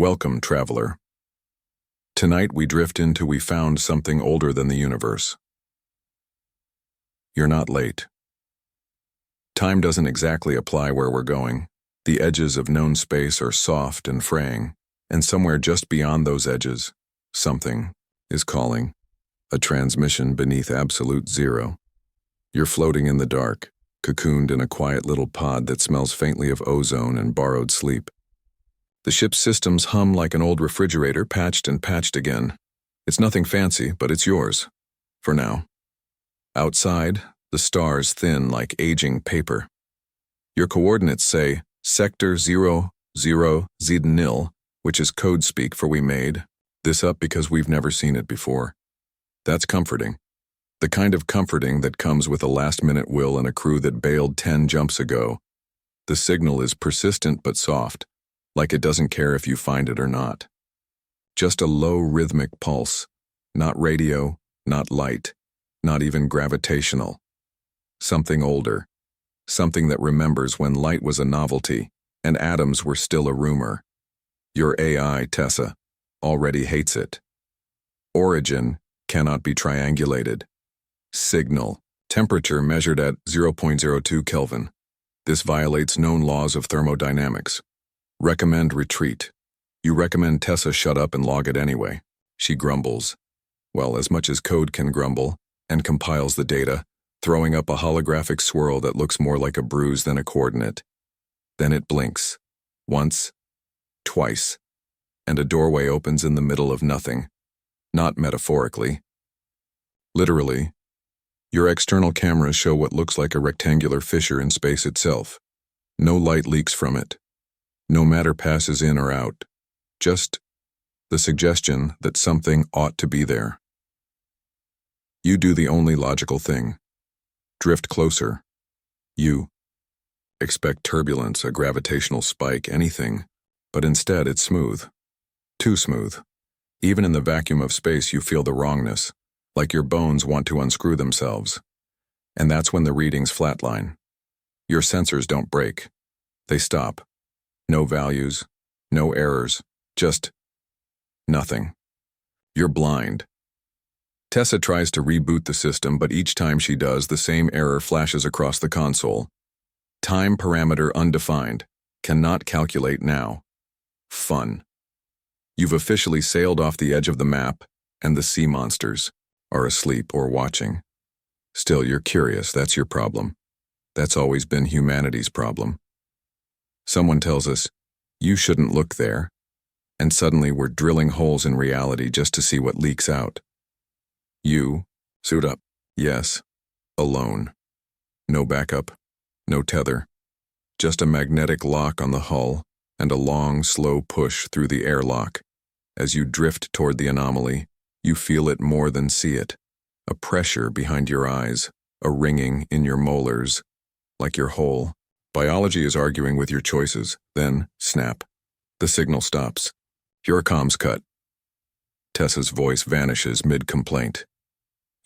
Welcome, traveler. Tonight we drift into we found something older than the universe. You're not late. Time doesn't exactly apply where we're going. The edges of known space are soft and fraying, and somewhere just beyond those edges, something is calling. A transmission beneath absolute zero. You're floating in the dark, cocooned in a quiet little pod that smells faintly of ozone and borrowed sleep. The ship's systems hum like an old refrigerator, patched and patched again. It's nothing fancy, but it's yours. For now. Outside, the stars thin like aging paper. Your coordinates say Sector 00 Zidnil, which is code speak for we made this up because we've never seen it before. That's comforting. The kind of comforting that comes with a last-minute will and a crew that bailed 10 jumps ago. The signal is persistent but soft, like it doesn't care if you find it or not. Just a low rhythmic pulse, not radio, not light, not even gravitational. Something older, something that remembers when light was a novelty and atoms were still a rumor. Your AI, Tessa, already hates it. Origin cannot be triangulated. Signal, temperature measured at 0.02 Kelvin. This violates known laws of thermodynamics. Recommend retreat. You recommend Tessa shut up and log it anyway. She grumbles. Well, as much as code can grumble, and compiles the data, throwing up a holographic swirl that looks more like a bruise than a coordinate. Then it blinks. Once, twice, and a doorway opens in the middle of nothing. Not metaphorically. Literally. Your external cameras show what looks like a rectangular fissure in space itself. No light leaks from it. No matter passes in or out. Just the suggestion that something ought to be there. You do the only logical thing. Drift closer. You expect turbulence, a gravitational spike, anything, but instead it's smooth. Too smooth. Even in the vacuum of space you feel the wrongness, like your bones want to unscrew themselves. And that's when the readings flatline. Your sensors don't break. They stop. No values, no errors, just nothing. You're blind. Tessa tries to reboot the system, but each time she does, the same error flashes across the console. Time parameter undefined. Cannot calculate now. Fun. You've officially sailed off the edge of the map, and the sea monsters are asleep or watching. Still, you're curious, that's your problem. That's always been humanity's problem. Someone tells us, you shouldn't look there, and suddenly we're drilling holes in reality just to see what leaks out. You, suit up, yes, alone. No backup, no tether, just a magnetic lock on the hull and a long, slow push through the airlock. As you drift toward the anomaly, you feel it more than see it. A pressure behind your eyes, a ringing in your molars, like your whole. Biology is arguing with your choices, then, snap. The signal stops. Your comms cut. Tessa's voice vanishes mid-complaint.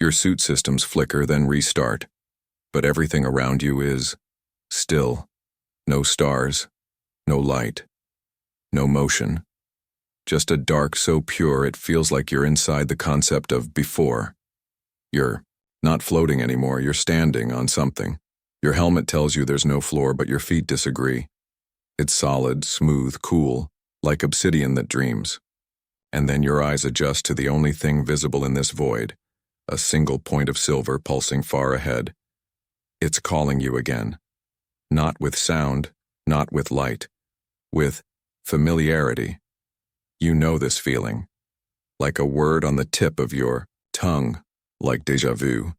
Your suit systems flicker, then restart. But everything around you is still. No stars, no light, no motion. Just a dark so pure it feels like you're inside the concept of before. You're not floating anymore, you're standing on something. Your helmet tells you there's no floor, but your feet disagree. It's solid, smooth, cool, like obsidian that dreams. And then your eyes adjust to the only thing visible in this void, a single point of silver pulsing far ahead. It's calling you again. Not with sound, not with light, with familiarity. You know this feeling, like a word on the tip of your tongue, like déjà vu.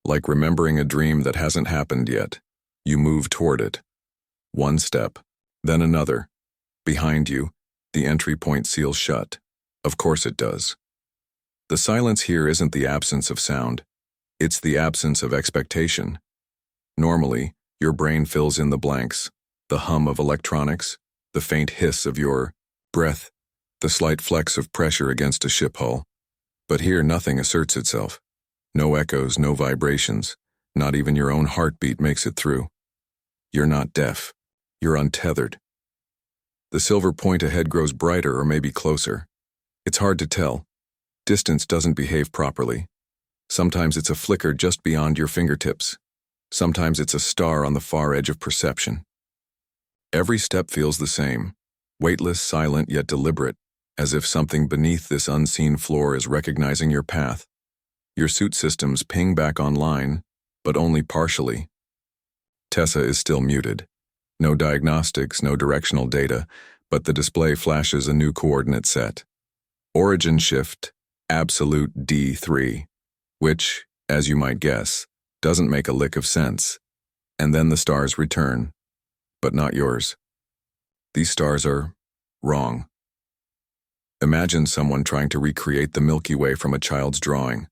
Like remembering a dream that hasn't happened yet. You move toward it. One step, then another. Behind you, the entry point seals shut. Of course it does. The silence here isn't the absence of sound. It's the absence of expectation. Normally, your brain fills in the blanks. The hum of electronics, the faint hiss of your breath, the slight flex of pressure against a ship hull. But here nothing asserts itself. No echoes, no vibrations. Not even your own heartbeat makes it through. You're not deaf. You're untethered. The silver point ahead grows brighter or maybe closer. It's hard to tell. Distance doesn't behave properly. Sometimes it's a flicker just beyond your fingertips. Sometimes it's a star on the far edge of perception. Every step feels the same, weightless, silent, yet deliberate, as if something beneath this unseen floor is recognizing your path. Your suit systems ping back online, but only partially. Tessa is still muted. No diagnostics, no directional data, but the display flashes a new coordinate set. Origin shift, absolute D3, which, as you might guess, doesn't make a lick of sense. And then the stars return, but not yours. These stars are wrong. Imagine someone trying to recreate the Milky Way from a child's drawing.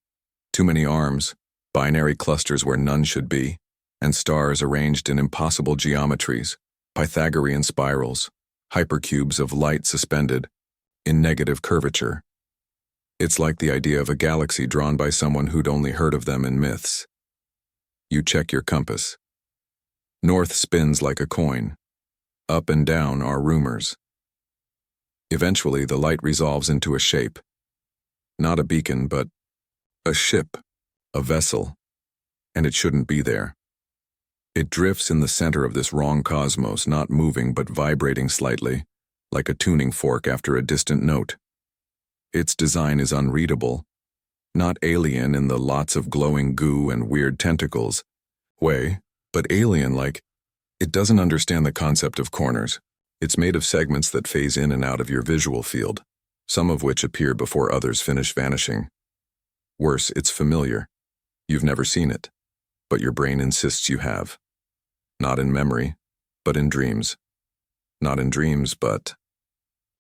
Too many arms, binary clusters where none should be, and stars arranged in impossible geometries, Pythagorean spirals, hypercubes of light suspended, in negative curvature. It's like the idea of a galaxy drawn by someone who'd only heard of them in myths. You check your compass. North spins like a coin. Up and down are rumors. Eventually, the light resolves into a shape. Not a beacon, but a ship, a vessel, and it shouldn't be there. It drifts in the center of this wrong cosmos, not moving but vibrating slightly, like a tuning fork after a distant note. Its design is unreadable, not alien in the lots of glowing goo and weird tentacles way, but alien like it doesn't understand the concept of corners. It's made of segments that phase in and out of your visual field, some of which appear before others finish vanishing. Worse, it's familiar. You've never seen it, but your brain insists you have. Not in memory, but in dreams. Not in dreams, but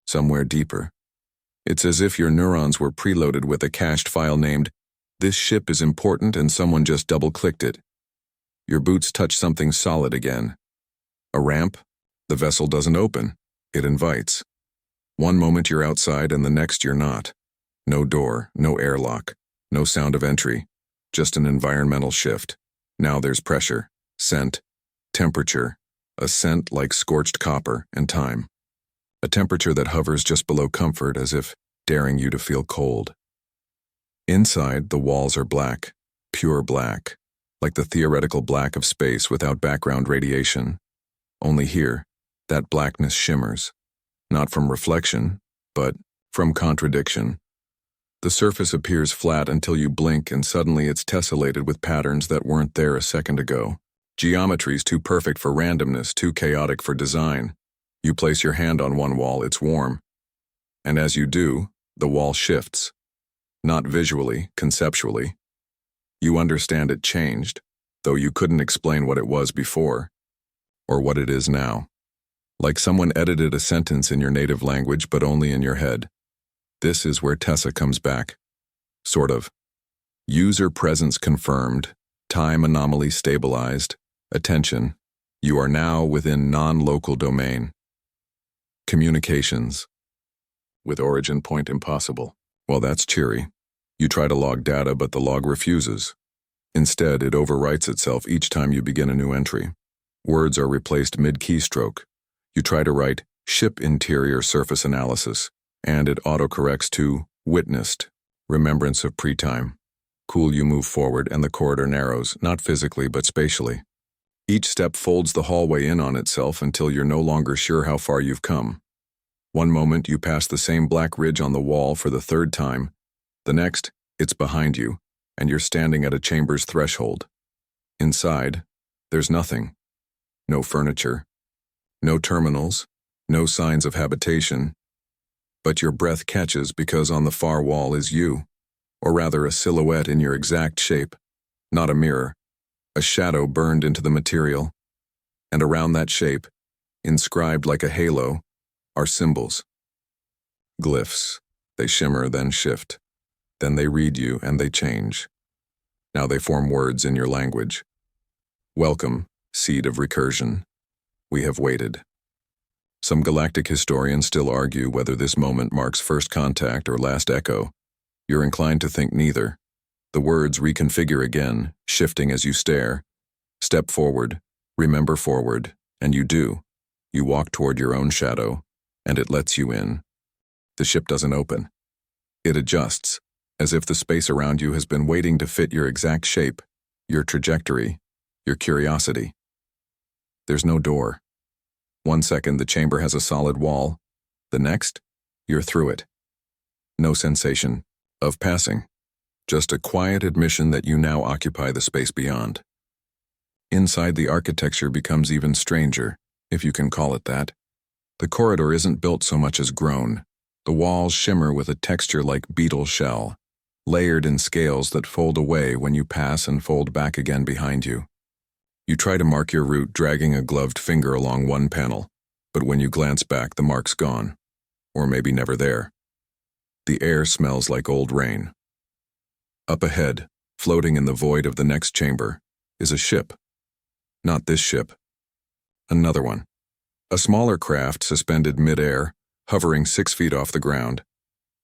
somewhere deeper. It's as if your neurons were preloaded with a cached file named, "This ship is important," and someone just double-clicked it. Your boots touch something solid again. A ramp? The vessel doesn't open. It invites. One moment you're outside and the next you're not. No door, no airlock, no sound of entry, just an environmental shift. Now there's pressure, scent, temperature, a scent like scorched copper, and time. A temperature that hovers just below comfort as if daring you to feel cold. Inside, the walls are black, pure black, like the theoretical black of space without background radiation. Only here, that blackness shimmers, not from reflection, but from contradiction. The surface appears flat until you blink and suddenly it's tessellated with patterns that weren't there a second ago. Geometries too perfect for randomness, too chaotic for design. You place your hand on one wall, it's warm. And as you do, the wall shifts. Not visually, conceptually. You understand it changed, though you couldn't explain what it was before, or what it is now. Like someone edited a sentence in your native language, but only in your head. This is where Tessa comes back. Sort of. User presence confirmed, time anomaly stabilized, attention. You are now within non-local domain. Communications. With origin point impossible. Well, that's cheery. You try to log data, but the log refuses. Instead, it overwrites itself each time you begin a new entry. Words are replaced mid-keystroke. You try to write ship interior surface analysis, and it autocorrects to witnessed, remembrance of pre-time. Cool, you move forward and the corridor narrows, not physically but spatially. Each step folds the hallway in on itself until you're no longer sure how far you've come. One moment you pass the same black ridge on the wall for the third time. The next, it's behind you, and you're standing at a chamber's threshold. Inside, there's nothing. No furniture. No terminals. No signs of habitation. But your breath catches because on the far wall is you, or rather a silhouette in your exact shape, not a mirror, a shadow burned into the material. And around that shape, inscribed like a halo, are symbols. Glyphs. They shimmer, then shift. Then they read you and they change. Now they form words in your language. Welcome, seed of recursion. We have waited. Some galactic historians still argue whether this moment marks first contact or last echo. You're inclined to think neither. The words reconfigure again, shifting as you stare. Step forward, remember forward, and you do. You walk toward your own shadow, and it lets you in. The ship doesn't open. It adjusts, as if the space around you has been waiting to fit your exact shape, your trajectory, your curiosity. There's no door. 1 second the chamber has a solid wall. The next, you're through it. No sensation of passing. Just a quiet admission that you now occupy the space beyond. Inside, the architecture becomes even stranger, if you can call it that. The corridor isn't built so much as grown. The walls shimmer with a texture like beetle shell, layered in scales that fold away when you pass and fold back again behind you. You try to mark your route, dragging a gloved finger along one panel, but when you glance back, the mark's gone, or maybe never there. The air smells like old rain. Up ahead, floating in the void of the next chamber, is a ship. Not this ship. Another one. A smaller craft suspended mid-air, hovering 6 feet off the ground.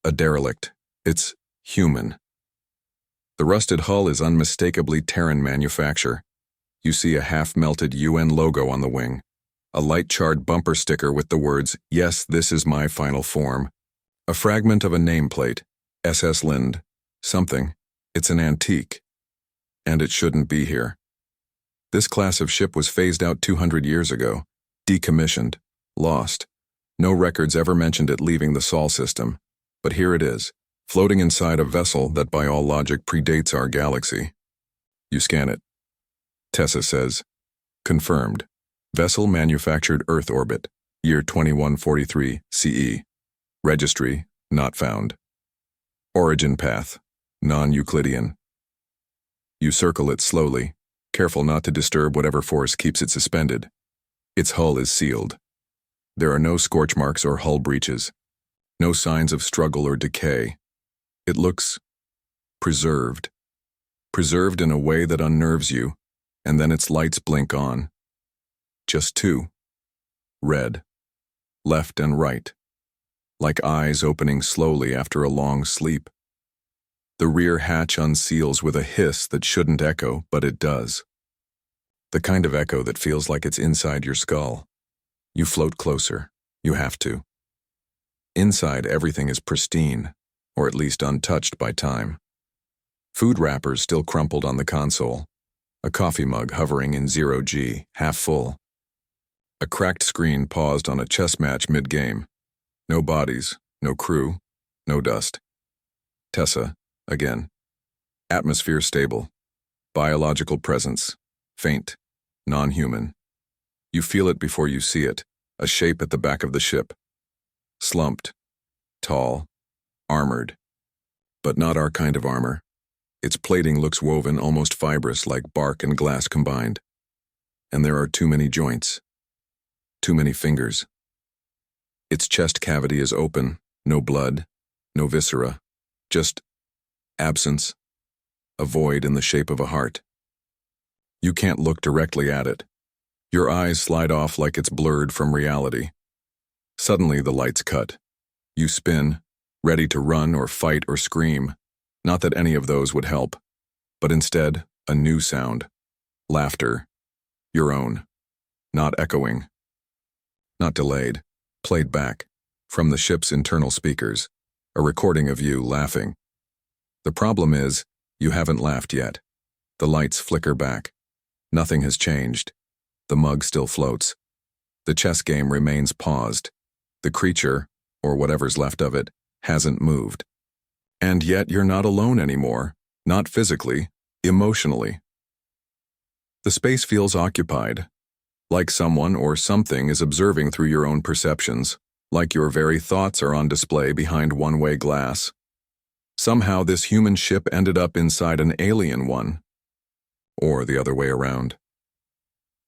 A derelict. It's human. The rusted hull is unmistakably Terran manufacture. You see a half-melted UN logo on the wing, a light-charred bumper sticker with the words, "Yes, this is my final form," a fragment of a nameplate, SS Lind, something. It's an antique. And it shouldn't be here. This class of ship was phased out 200 years ago, decommissioned, lost. No records ever mentioned it leaving the Sol system, but here it is, floating inside a vessel that by all logic predates our galaxy. You scan it. Tessa says, "Confirmed. Vessel manufactured Earth orbit, year 2143 CE. Registry, not found. Origin path, non-Euclidean." You circle it slowly, careful not to disturb whatever force keeps it suspended. Its hull is sealed. There are no scorch marks or hull breaches, no signs of struggle or decay. It looks preserved. Preserved in a way that unnerves you, and then its lights blink on. Just two. Red. Left and right. Like eyes opening slowly after a long sleep. The rear hatch unseals with a hiss that shouldn't echo, but it does. The kind of echo that feels like it's inside your skull. You float closer. You have to. Inside, everything is pristine, or at least untouched by time. Food wrappers still crumpled on the console. A coffee mug hovering in 0G, half full. A cracked screen paused on a chess match mid-game. No bodies, no crew, no dust. Tessa, again. Atmosphere stable. Biological presence. Faint. Non-human. You feel it before you see it, a shape at the back of the ship. Slumped. Tall. Armored. But not our kind of armor. Its plating looks woven almost fibrous, like bark and glass combined. And there are too many joints. Too many fingers. Its chest cavity is open, no blood, no viscera, just absence, a void in the shape of a heart. You can't look directly at it. Your eyes slide off like it's blurred from reality. Suddenly the lights cut. You spin, ready to run or fight or scream. Not that any of those would help, but instead, a new sound. Laughter. Your own. Not echoing. Not delayed. Played back. From the ship's internal speakers. A recording of you laughing. The problem is, you haven't laughed yet. The lights flicker back. Nothing has changed. The mug still floats. The chess game remains paused. The creature, or whatever's left of it, hasn't moved. And yet you're not alone anymore, not physically, emotionally. The space feels occupied, like someone or something is observing through your own perceptions, like your very thoughts are on display behind one-way glass. Somehow this human ship ended up inside an alien one, or the other way around.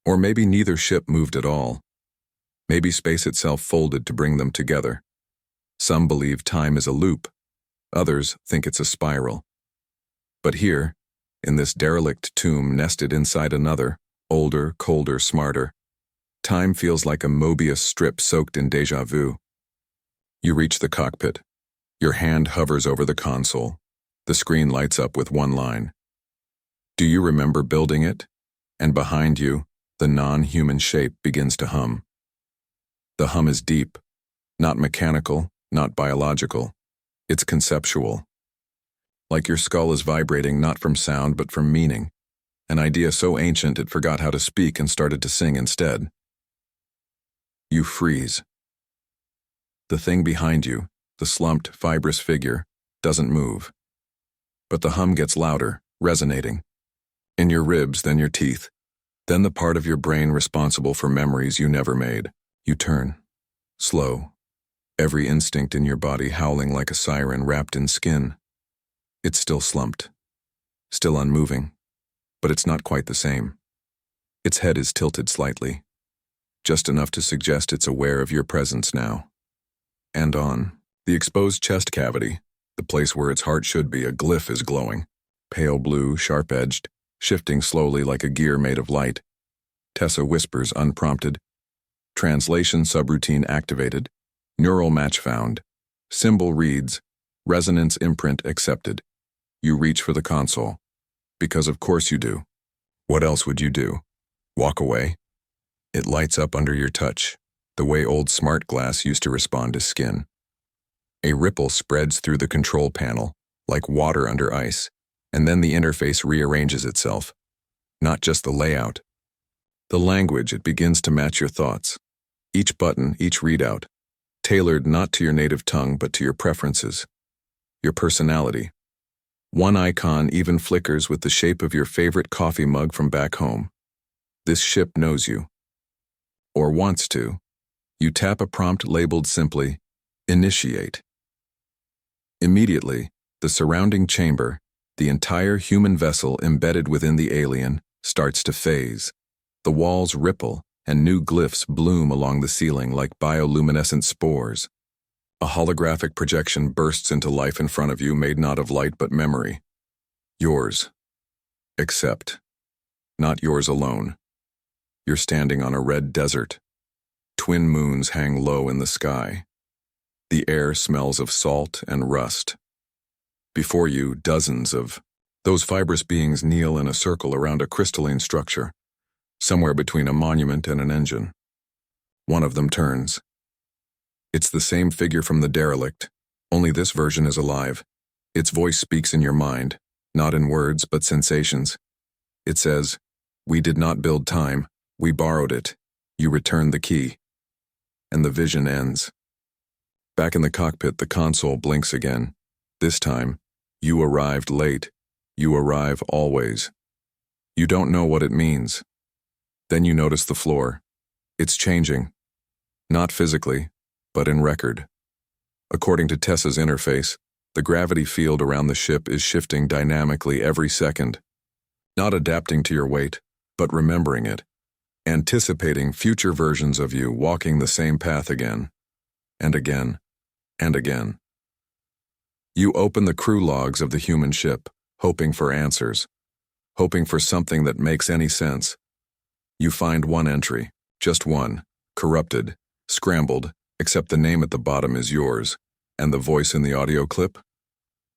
Or maybe neither ship moved at all. Maybe space itself folded to bring them together. Some believe time is a loop. Others think it's a spiral. But here, in this derelict tomb nested inside another, older, colder, smarter, time feels like a Mobius strip soaked in déjà vu. You reach the cockpit. Your hand hovers over the console. The screen lights up with one line. Do you remember building it? And behind you, the non-human shape begins to hum. The hum is deep, Not mechanical, not biological. It's conceptual. Like your skull is vibrating not from sound but from meaning. An idea so ancient it forgot how to speak and started to sing instead. You freeze. The thing behind you, the slumped, fibrous figure, doesn't move. But the hum gets louder, resonating. In your ribs, then your teeth. Then the part of your brain responsible for memories you never made. You turn. Slow. Every instinct in your body howling like a siren wrapped in skin. It's still slumped. Still unmoving. But it's not quite the same. Its head is tilted slightly. Just enough to suggest it's aware of your presence now. And on the exposed chest cavity, the place where its heart should be, a glyph is glowing. Pale blue, sharp-edged, shifting slowly like a gear made of light. Tessa whispers unprompted. Translation subroutine activated. Neural match found. Symbol reads, resonance imprint accepted. You reach for the console. Because of course you do. What else would you do? Walk away? It lights up under your touch, the way old smart glass used to respond to skin. A ripple spreads through the control panel, like water under ice, and then the interface rearranges itself. Not just the layout. The language, it begins to match your thoughts. Each button, each readout, tailored not to your native tongue but to your preferences, your personality. One icon even flickers with the shape of your favorite coffee mug from back home. This ship knows you. Or wants to. You tap a prompt labeled simply, initiate. Immediately, the surrounding chamber, the entire human vessel embedded within the alien, starts to phase. The walls ripple, and new glyphs bloom along the ceiling like bioluminescent spores. A holographic projection bursts into life in front of you, made not of light but memory. Yours. Except, not yours alone. You're standing on a red desert. Twin moons hang low in the sky. The air smells of salt and rust. Before you, dozens of those fibrous beings kneel in a circle around a crystalline structure, somewhere between a monument and an engine. One of them turns. It's the same figure from the derelict, only this version is alive. Its voice speaks in your mind, not in words but sensations. It says, "We did not build time, we borrowed it. You returned the key." And the vision ends. Back in the cockpit, the console blinks again. This time, you arrived late. You arrive always. You don't know what it means. Then you notice the floor. It's changing. Not physically, but in record. According to Tessa's interface, the gravity field around the ship is shifting dynamically every second. Not adapting to your weight, but remembering it. Anticipating future versions of you walking the same path again. And again. And again. You open the crew logs of the human ship, hoping for answers. Hoping for something that makes any sense. You find one entry, just one, corrupted, scrambled, except the name at the bottom is yours, and the voice in the audio clip?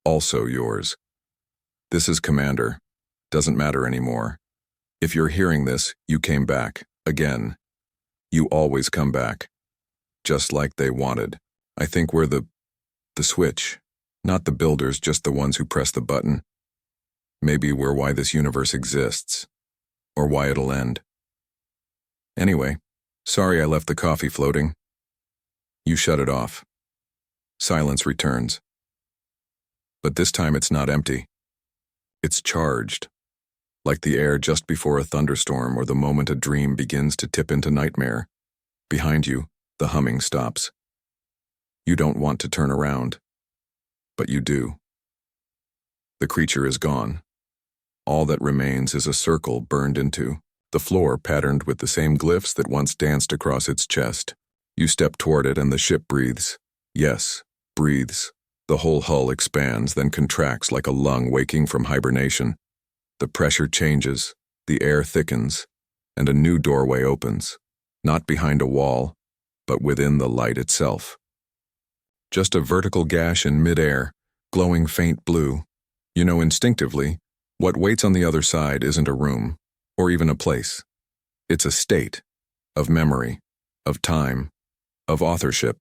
Also yours. This is Commander. Doesn't matter anymore. If you're hearing this, you came back, again. You always come back. Just like they wanted. I think we're the switch. Not the builders, just the ones who press the button. Maybe we're why this universe exists. Or why it'll end. Anyway, sorry I left the coffee floating. You shut it off. Silence returns. But this time it's not empty. It's charged. Like the air just before a thunderstorm or the moment a dream begins to tip into nightmare. Behind you, the humming stops. You don't want to turn around. But you do. The creature is gone. All that remains is a circle burned into, the floor patterned with the same glyphs that once danced across its chest. You step toward it and the ship breathes. Yes, breathes. The whole hull expands, then contracts like a lung waking from hibernation. The pressure changes, the air thickens, and a new doorway opens, not behind a wall, but within the light itself. Just a vertical gash in midair, glowing faint blue. You know instinctively, what waits on the other side isn't a room, or even a place. It's a state, of memory, of time, of authorship.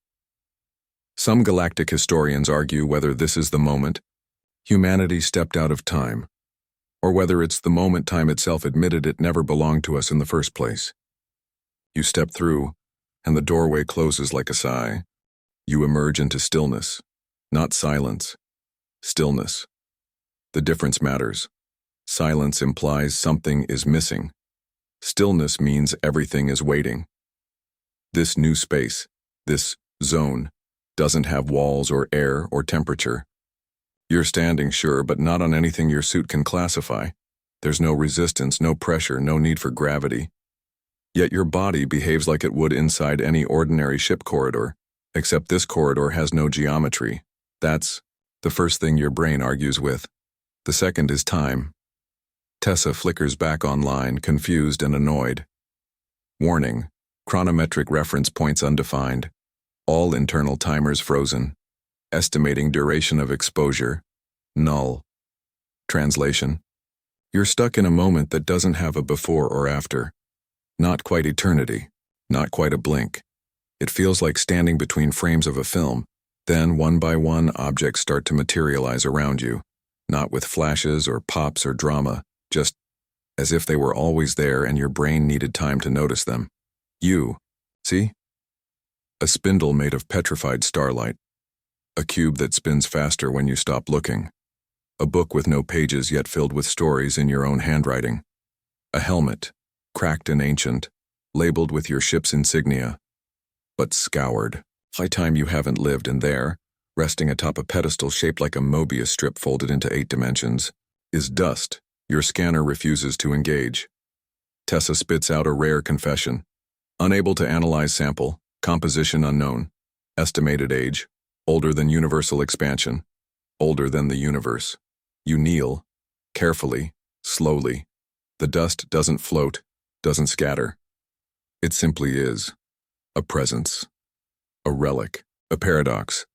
Some galactic historians argue whether this is the moment humanity stepped out of time, or whether it's the moment time itself admitted it never belonged to us in the first place. You step through, and the doorway closes like a sigh. You emerge into stillness, not silence. Stillness. The difference matters. Silence implies something is missing. Stillness means everything is waiting. This new space, this zone, doesn't have walls or air or temperature. You're standing, sure, but not on anything your suit can classify. There's no resistance, no pressure, no need for gravity. Yet your body behaves like it would inside any ordinary ship corridor, except this corridor has no geometry. That's the first thing your brain argues with. The second is time. Tessa flickers back online, confused and annoyed. Warning: chronometric reference points undefined. All internal timers frozen. Estimating duration of exposure, null. Translation: you're stuck in a moment that doesn't have a before or after. Not quite eternity, not quite a blink. It feels like standing between frames of a film. Then, one by one, objects start to materialize around you, not with flashes or pops or drama, just as if they were always there and your brain needed time to notice them. See? A spindle made of petrified starlight. A cube that spins faster when you stop looking. A book with no pages yet filled with stories in your own handwriting. A helmet, cracked and ancient, labeled with your ship's insignia, but scoured. High time you haven't lived, and there, resting atop a pedestal shaped like a Mobius strip folded into 8 dimensions, is dust. Your scanner refuses to engage. Tessa spits out a rare confession. Unable to analyze sample, composition unknown, estimated age, older than universal expansion, older than the universe. You kneel, carefully, slowly. The dust doesn't float, doesn't scatter. It simply is. A presence. A relic. A paradox.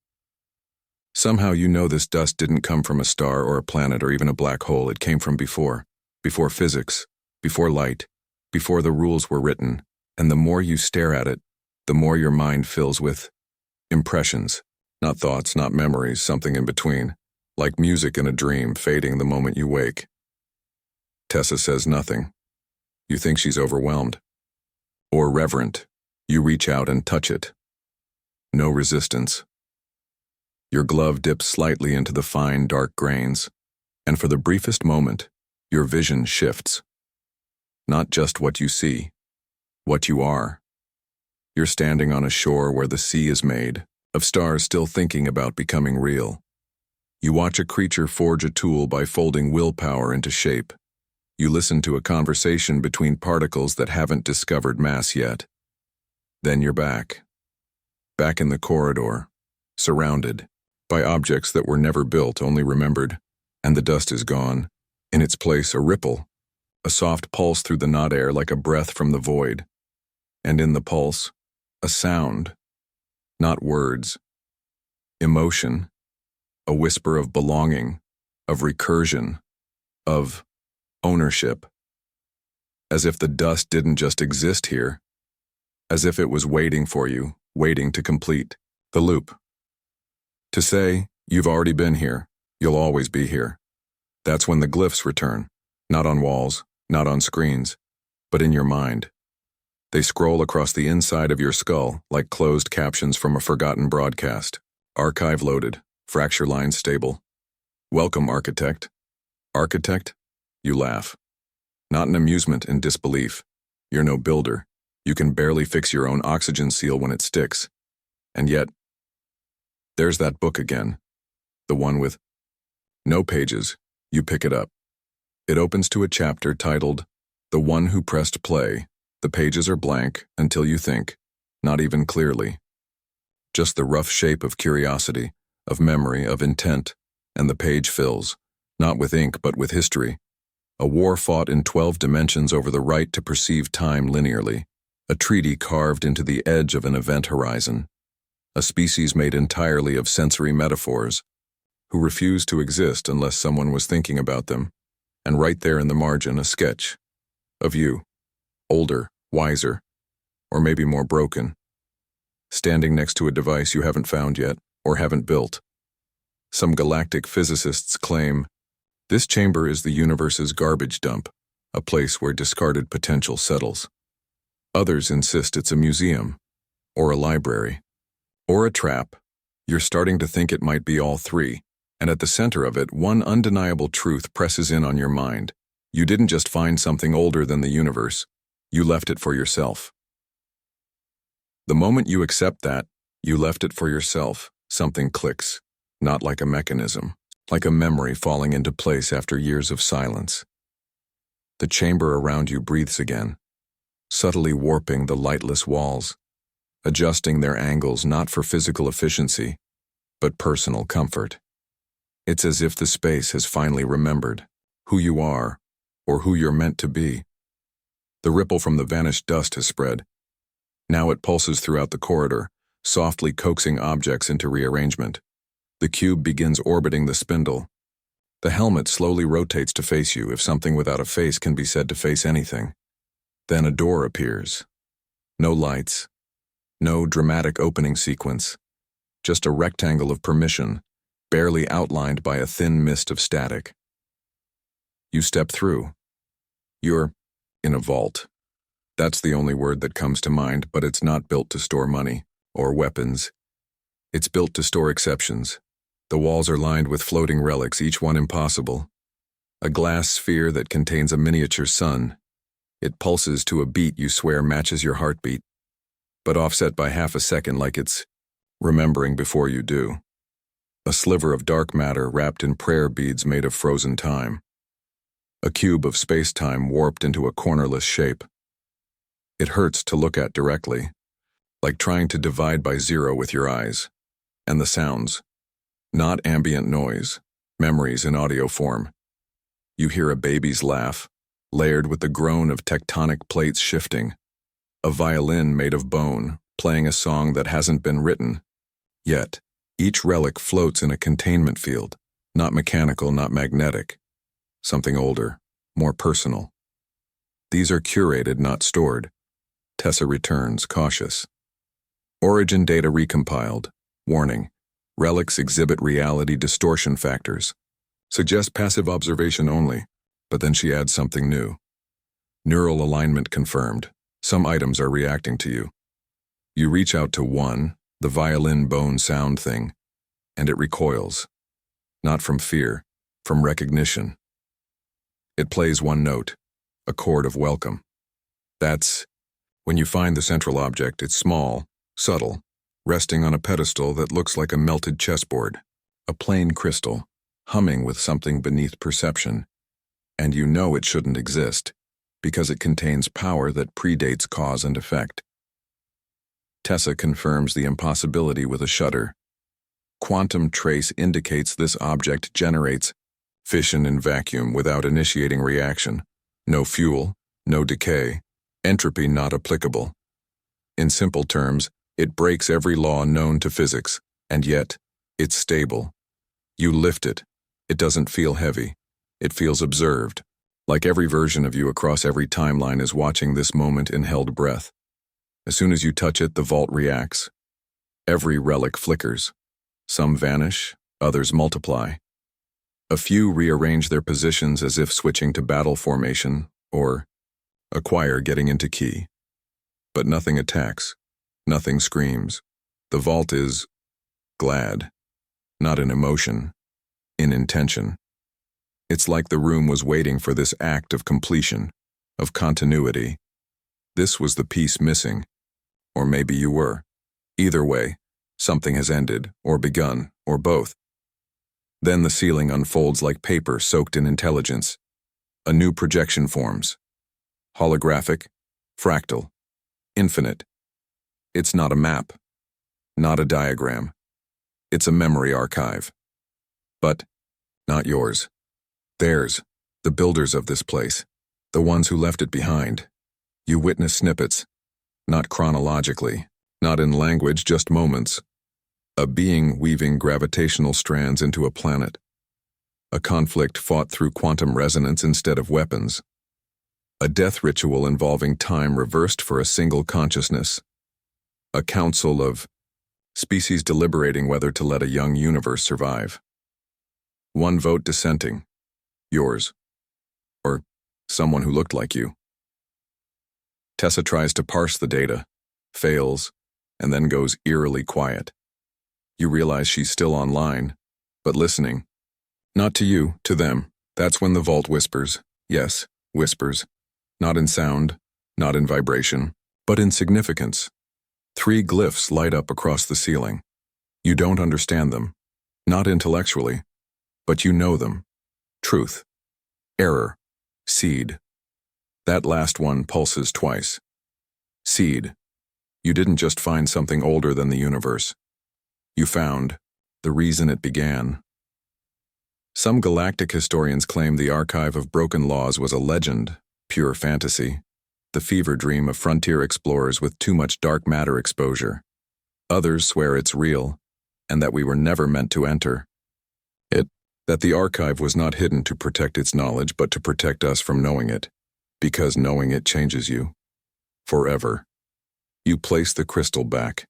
Somehow you know this dust didn't come from a star or a planet or even a black hole. It came from before. Before physics. Before light. Before the rules were written. And the more you stare at it, the more your mind fills with impressions. Not thoughts, not memories, something in between. Like music in a dream, fading the moment you wake. Tessa says nothing. You think she's overwhelmed. Or reverent. You reach out and touch it. No resistance. Your glove dips slightly into the fine, dark grains, and for the briefest moment, your vision shifts. Not just what you see, what you are. You're standing on a shore where the sea is made of stars still thinking about becoming real. You watch a creature forge a tool by folding willpower into shape. You listen to a conversation between particles that haven't discovered mass yet. Then you're back. Back in the corridor, surrounded by objects that were never built, only remembered, and the dust is gone. In its place, a ripple, a soft pulse through the not air like a breath from the void. And in the pulse, a sound, not words, emotion, a whisper of belonging, of recursion, of ownership. As if the dust didn't just exist here, as if it was waiting for you, waiting to complete the loop. To say, you've already been here, you'll always be here. That's when the glyphs return, not on walls, not on screens, but in your mind. They scroll across the inside of your skull like closed captions from a forgotten broadcast. Archive loaded, fracture lines stable. Welcome, architect. Architect? You laugh. Not in amusement and disbelief. You're no builder. You can barely fix your own oxygen seal when it sticks. And yet, there's that book again. The one with no pages. You pick it up. It opens to a chapter titled, "The One Who Pressed Play." The pages are blank until you think, not even clearly. Just the rough shape of curiosity, of memory, of intent, and the page fills, not with ink but with history. A war fought in 12 dimensions over the right to perceive time linearly. A treaty carved into the edge of an event horizon. A species made entirely of sensory metaphors, who refused to exist unless someone was thinking about them. And right there in the margin, a sketch of you. Older, wiser, or maybe more broken, standing next to a device you haven't found yet, or haven't built. Some galactic physicists claim this chamber is the universe's garbage dump, a place where discarded potential settles. Others insist it's a museum, or a library, or a trap. You're starting to think it might be all three, and at the center of it, one undeniable truth presses in on your mind. You didn't just find something older than the universe, you left it for yourself. The moment you accept that, you left it for yourself, something clicks, not like a mechanism, like a memory falling into place after years of silence. The chamber around you breathes again, subtly warping the lightless walls, adjusting their angles not for physical efficiency, but personal comfort. It's as if the space has finally remembered who you are, or who you're meant to be. The ripple from the vanished dust has spread. Now it pulses throughout the corridor, softly coaxing objects into rearrangement. The cube begins orbiting the spindle. The helmet slowly rotates to face you, if something without a face can be said to face anything. Then a door appears. No lights, no dramatic opening sequence, just a rectangle of permission, barely outlined by a thin mist of static. You step through. You're in a vault. That's the only word that comes to mind, but it's not built to store money or weapons. It's built to store exceptions. The walls are lined with floating relics, each one impossible. A glass sphere that contains a miniature sun. It pulses to a beat you swear matches your heartbeat, but offset by half a second, like it's remembering before you do. A sliver of dark matter wrapped in prayer beads made of frozen time. A cube of space-time warped into a cornerless shape. It hurts to look at directly, like trying to divide by zero with your eyes. And the sounds. Not ambient noise, memories in audio form. You hear a baby's laugh, layered with the groan of tectonic plates shifting. A violin made of bone, playing a song that hasn't been written. Yet, each relic floats in a containment field, not mechanical, not magnetic. Something older, more personal. These are curated, not stored. Tessa returns, cautious. Origin data recompiled. Warning. Relics exhibit reality distortion factors. Suggest passive observation only, but then she adds something new. Neural alignment confirmed. Some items are reacting to you. You reach out to one, the violin bone sound thing, and it recoils. Not from fear, from recognition. It plays one note, a chord of welcome. That's when you find the central object. It's small, subtle, resting on a pedestal that looks like a melted chessboard, a plain crystal, humming with something beneath perception. And you know it shouldn't exist, because it contains power that predates cause and effect. Tessa confirms the impossibility with a shudder. Quantum trace indicates this object generates fission in vacuum without initiating reaction. No fuel, no decay, entropy not applicable. In simple terms, it breaks every law known to physics, and yet, it's stable. You lift it. It doesn't feel heavy. It feels observed, like every version of you across every timeline is watching this moment in held breath. As soon as you touch it, the vault reacts. Every relic flickers. Some vanish, others multiply. A few rearrange their positions as if switching to battle formation, or acquire getting into key. But nothing attacks. Nothing screams. The vault is glad, not in emotion, in intention. It's like the room was waiting for this act of completion, of continuity. This was the piece missing, or maybe you were. Either way, something has ended, or begun, or both. Then the ceiling unfolds like paper soaked in intelligence. A new projection forms. Holographic, fractal, infinite. It's not a map, not a diagram. It's a memory archive. But not yours. Theirs, the builders of this place, the ones who left it behind. You witness snippets, not chronologically, not in language, just moments. A being weaving gravitational strands into a planet. A conflict fought through quantum resonance instead of weapons. A death ritual involving time reversed for a single consciousness. A council of Species deliberating whether to let a young universe survive. One vote dissenting. Yours. Or someone who looked like you. Tessa tries to parse the data, fails, and then goes eerily quiet. You realize she's still online, but listening. Not to you, to them. That's when the vault whispers. Yes, whispers. Not in sound, not in vibration, but in significance. 3 glyphs light up across the ceiling. You don't understand them, not intellectually, but you know them. Truth. Error. Seed. That last one pulses twice. Seed. You didn't just find something older than the universe. You found the reason it began. Some galactic historians claim the archive of broken laws was a legend, pure fantasy, the fever dream of frontier explorers with too much dark matter exposure. Others swear it's real, and that we were never meant to enter it, that the archive was not hidden to protect its knowledge but to protect us from knowing it, because knowing it changes you. Forever. You place the crystal back.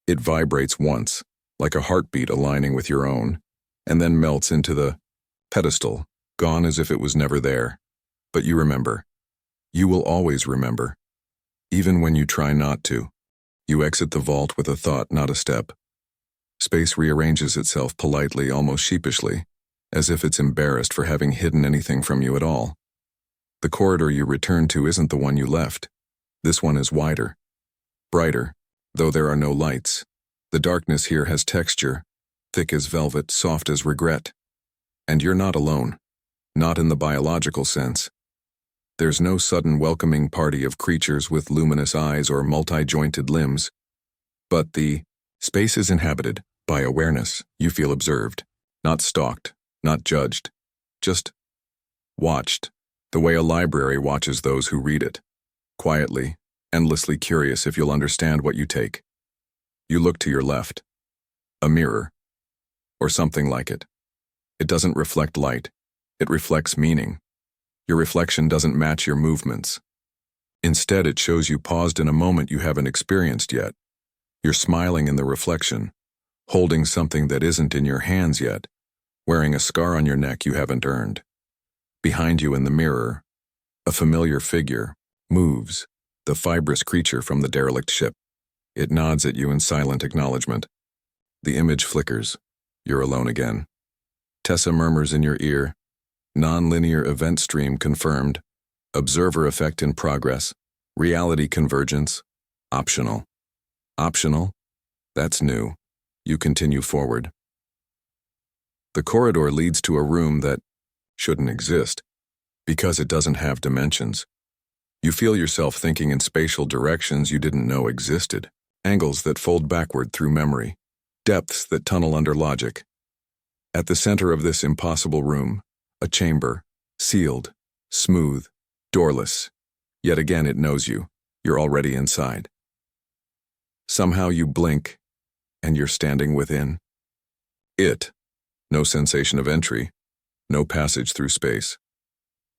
It vibrates once, like a heartbeat aligning with your own, and then melts into the pedestal, gone as if it was never there. But you remember. You will always remember. Even when you try not to. You exit the vault with a thought, not a step. Space rearranges itself politely, almost sheepishly, as if it's embarrassed for having hidden anything from you at all. The corridor you return to isn't the one you left. This one is wider. Brighter, though there are no lights. The darkness here has texture, thick as velvet, soft as regret. And you're not alone. Not in the biological sense. There's no sudden welcoming party of creatures with luminous eyes or multi-jointed limbs. But the space is inhabited by awareness. You feel observed, not stalked, not judged, just watched, the way a library watches those who read it. Quietly, endlessly curious if you'll understand what you take. You look to your left. A mirror. Or something like it. It doesn't reflect light. It reflects meaning. Your reflection doesn't match your movements. Instead, it shows you paused in a moment you haven't experienced yet. You're smiling in the reflection, holding something that isn't in your hands yet, wearing a scar on your neck you haven't earned. Behind you in the mirror, a familiar figure moves, the fibrous creature from the derelict ship. It nods at you in silent acknowledgement. The image flickers. You're alone again. Tessa murmurs in your ear. Non-linear event stream confirmed. Observer effect in progress. Reality convergence. Optional. Optional? That's new. You continue forward. The corridor leads to a room that shouldn't exist, because it doesn't have dimensions. You feel yourself thinking in spatial directions you didn't know existed, angles that fold backward through memory, depths that tunnel under logic. At the center of this impossible room, a chamber, sealed, smooth, doorless. Yet again it knows you. You're already inside. Somehow you blink, and you're standing within. It. No sensation of entry, no passage through space.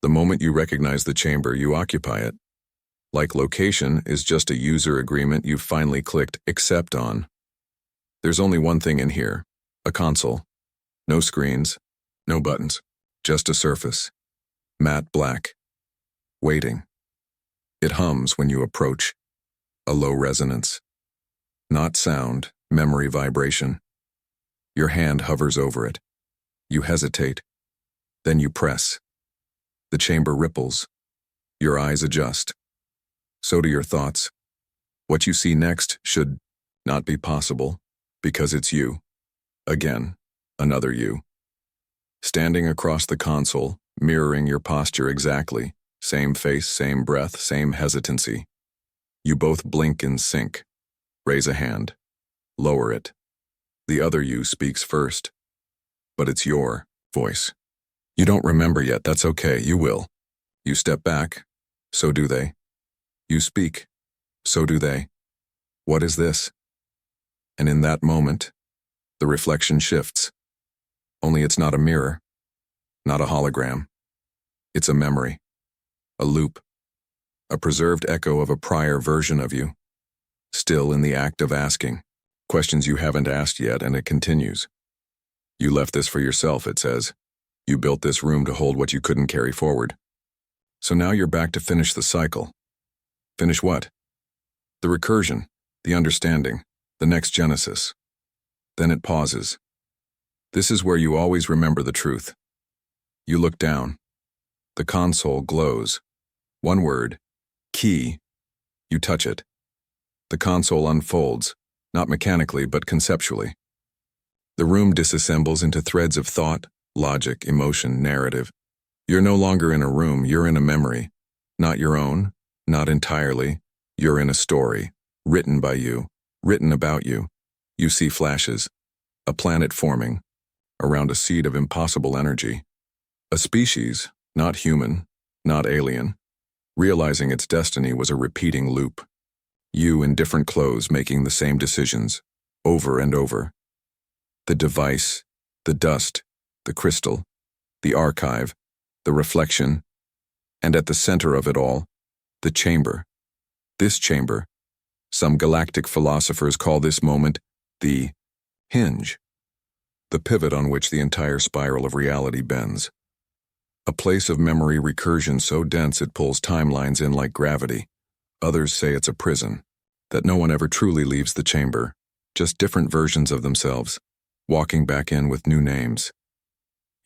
The moment you recognize the chamber, you occupy it. Like location is just a user agreement you've finally clicked accept on. There's only one thing in here, a console. No screens, no buttons, just a surface. Matte black. Waiting. It hums when you approach. A low resonance. Not sound, memory vibration. Your hand hovers over it. You hesitate. Then you press. The chamber ripples. Your eyes adjust. So do your thoughts. What you see next should not be possible, because it's you. Again, another you. Standing across the console, mirroring your posture exactly. Same face, same breath, same hesitancy. You both blink in sync. Raise a hand. Lower it. The other you speaks first. But it's your voice. You don't remember yet, that's okay, you will. You step back. So do they. You speak. So do they. What is this? And in that moment, the reflection shifts. Only it's not a mirror. Not a hologram. It's a memory. A loop. A preserved echo of a prior version of you. Still in the act of asking. Questions you haven't asked yet, and it continues. You left this for yourself, it says. You built this room to hold what you couldn't carry forward. So now you're back to finish the cycle. Finish what? The recursion, the understanding, the next genesis. Then it pauses. This is where you always remember the truth. You look down. The console glows. One word, key. You touch it. The console unfolds, not mechanically but conceptually. The room disassembles into threads of thought, logic, emotion, narrative. You're no longer in a room, you're in a memory. Not your own, not entirely. You're in a story, written by you, written about you. You see flashes, a planet forming, around a seed of impossible energy. A species, not human, not alien, realizing its destiny was a repeating loop. You in different clothes making the same decisions, over and over. The device, the dust, the crystal, the archive, the reflection, and at the center of it all, the chamber. This chamber, some galactic philosophers call this moment the hinge, the pivot on which the entire spiral of reality bends. A place of memory recursion so dense it pulls timelines in like gravity. Others say it's a prison, that no one ever truly leaves the chamber, just different versions of themselves, walking back in with new names.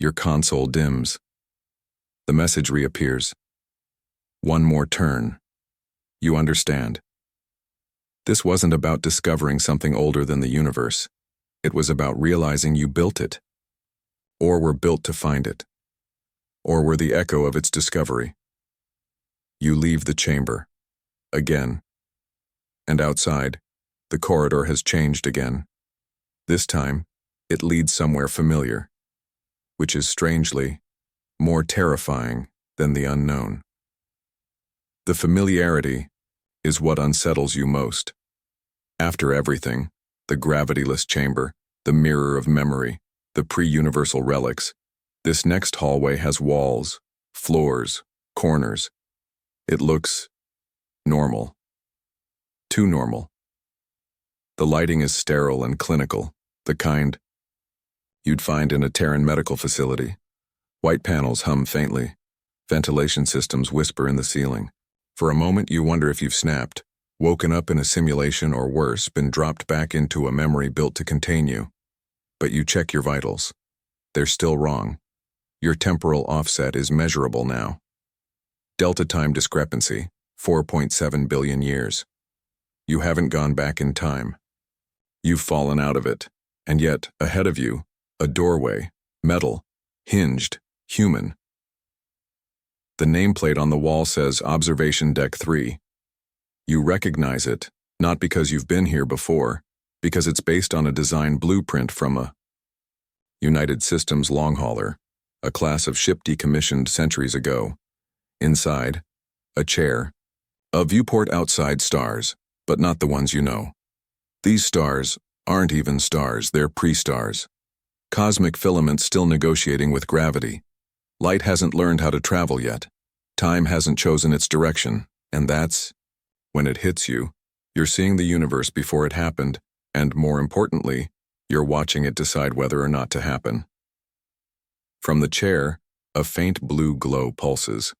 Your console dims. The message reappears. One more turn. You understand. This wasn't about discovering something older than the universe. It was about realizing you built it, or were built to find it, or were the echo of its discovery. You leave the chamber, again, and outside, the corridor has changed again. This time, it leads somewhere familiar, which is strangely more terrifying than the unknown. The familiarity is what unsettles you most. After everything, the gravityless chamber, the mirror of memory, the pre-universal relics, this next hallway has walls, floors, corners. It looks normal. Too normal. The lighting is sterile and clinical, the kind you'd find in a Terran medical facility. White panels hum faintly. Ventilation systems whisper in the ceiling. For a moment you wonder if you've snapped, woken up in a simulation, or worse, been dropped back into a memory built to contain you. But you check your vitals. They're still wrong. Your temporal offset is measurable now. Delta time discrepancy, 4.7 billion years. You haven't gone back in time. You've fallen out of it, and yet, ahead of you, a doorway, metal, hinged, human. The nameplate on the wall says Observation Deck 3. You recognize it, not because you've been here before, because it's based on a design blueprint from a United Systems long hauler, a class of ship decommissioned centuries ago. Inside, a chair. A viewport outside stars, but not the ones you know. These stars aren't even stars, they're pre-stars. Cosmic filaments still negotiating with gravity. Light hasn't learned how to travel yet. Time hasn't chosen its direction, and that's, when it hits you, you're seeing the universe before it happened, and more importantly, you're watching it decide whether or not to happen. From the chair, a faint blue glow pulses.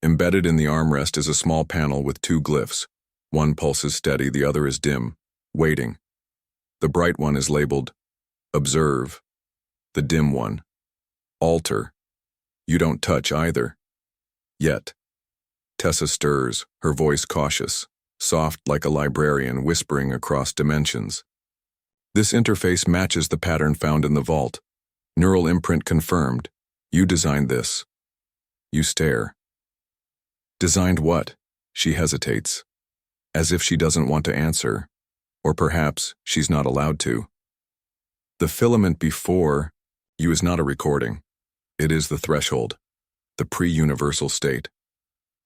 Embedded in the armrest is a small panel with two glyphs. One pulses steady, the other is dim, waiting. The bright one is labeled Observe. The dim one, Alter. You don't touch either. Yet. Tessa stirs, her voice cautious, soft like a librarian whispering across dimensions. This interface matches the pattern found in the vault. Neural imprint confirmed. You designed this. You stare. Designed what? She hesitates, as if she doesn't want to answer, or perhaps she's not allowed to. The filament before you is not a recording. It is the threshold, the pre-universal state.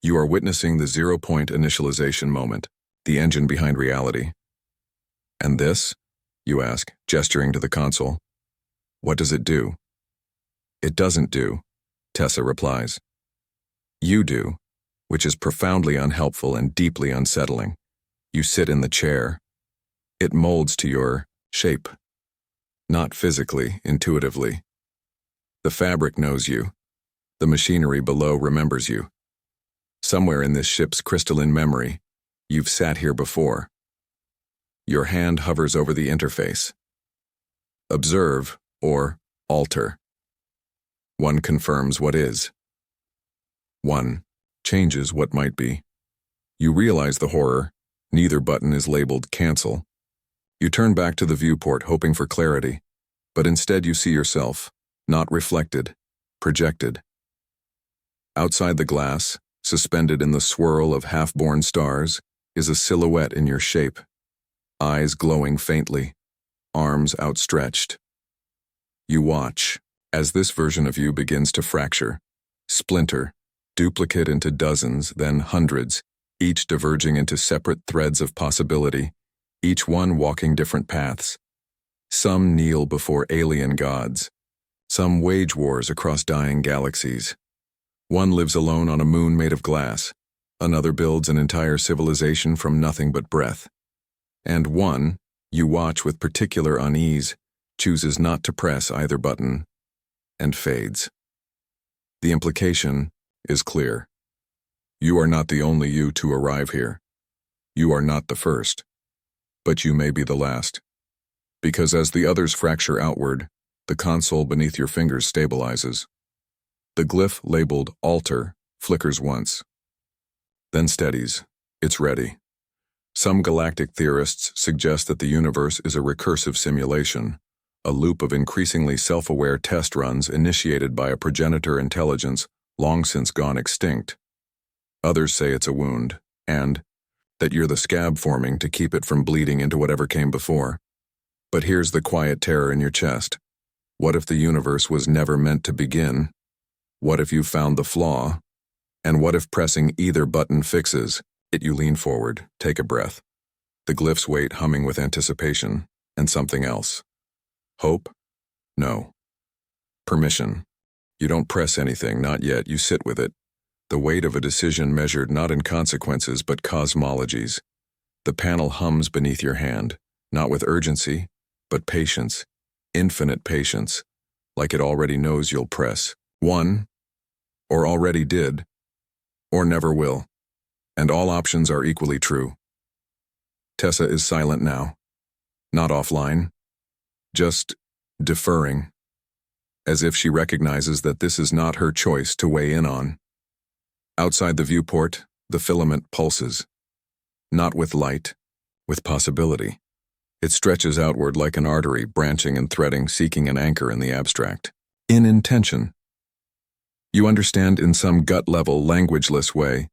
You are witnessing the zero-point initialization moment, the engine behind reality. And this? You ask, gesturing to the console. What does it do? It doesn't do, Tessa replies. You do, which is profoundly unhelpful and deeply unsettling. You sit in the chair. It molds to your shape, not physically, intuitively. The fabric knows you. The machinery below remembers you. Somewhere in this ship's crystalline memory, you've sat here before. Your hand hovers over the interface. Observe or alter. One confirms what is. One changes what might be. You realize the horror. Neither button is labeled cancel. You turn back to the viewport hoping for clarity, but instead you see yourself, not reflected, projected. Outside the glass, suspended in the swirl of half-born stars, is a silhouette in your shape, eyes glowing faintly, arms outstretched. You watch as this version of you begins to fracture, splinter, duplicate into dozens, then hundreds, each diverging into separate threads of possibility, each one walking different paths. Some kneel before alien gods. Some wage wars across dying galaxies. One lives alone on a moon made of glass. Another builds an entire civilization from nothing but breath. And one, you watch with particular unease, chooses not to press either button, and fades. The implication is clear. You are not the only you to arrive here. You are not the first. But you may be the last. Because as the others fracture outward, the console beneath your fingers stabilizes. The glyph labeled alter flickers once. Then steadies. It's ready. Some galactic theorists suggest that the universe is a recursive simulation, a loop of increasingly self-aware test runs initiated by a progenitor intelligence long since gone extinct. Others say it's a wound, and that you're the scab forming to keep it from bleeding into whatever came before. But here's the quiet terror in your chest. What if the universe was never meant to begin? What if you found the flaw? And what if pressing either button fixes it? You lean forward, take a breath. The glyphs wait, humming with anticipation, and something else. Hope? No. Permission. You don't press anything, not yet, you sit with it. The weight of a decision measured not in consequences but cosmologies. The panel hums beneath your hand, not with urgency, but patience, infinite patience, like it already knows you'll press one, or already did, or never will, and all options are equally true. Tessa is silent now, not offline, just deferring, as if she recognizes that this is not her choice to weigh in on. Outside the viewport, the filament pulses. Not with light, with possibility. It stretches outward like an artery, branching and threading, seeking an anchor in the abstract. In intention. You understand in some gut-level, languageless way.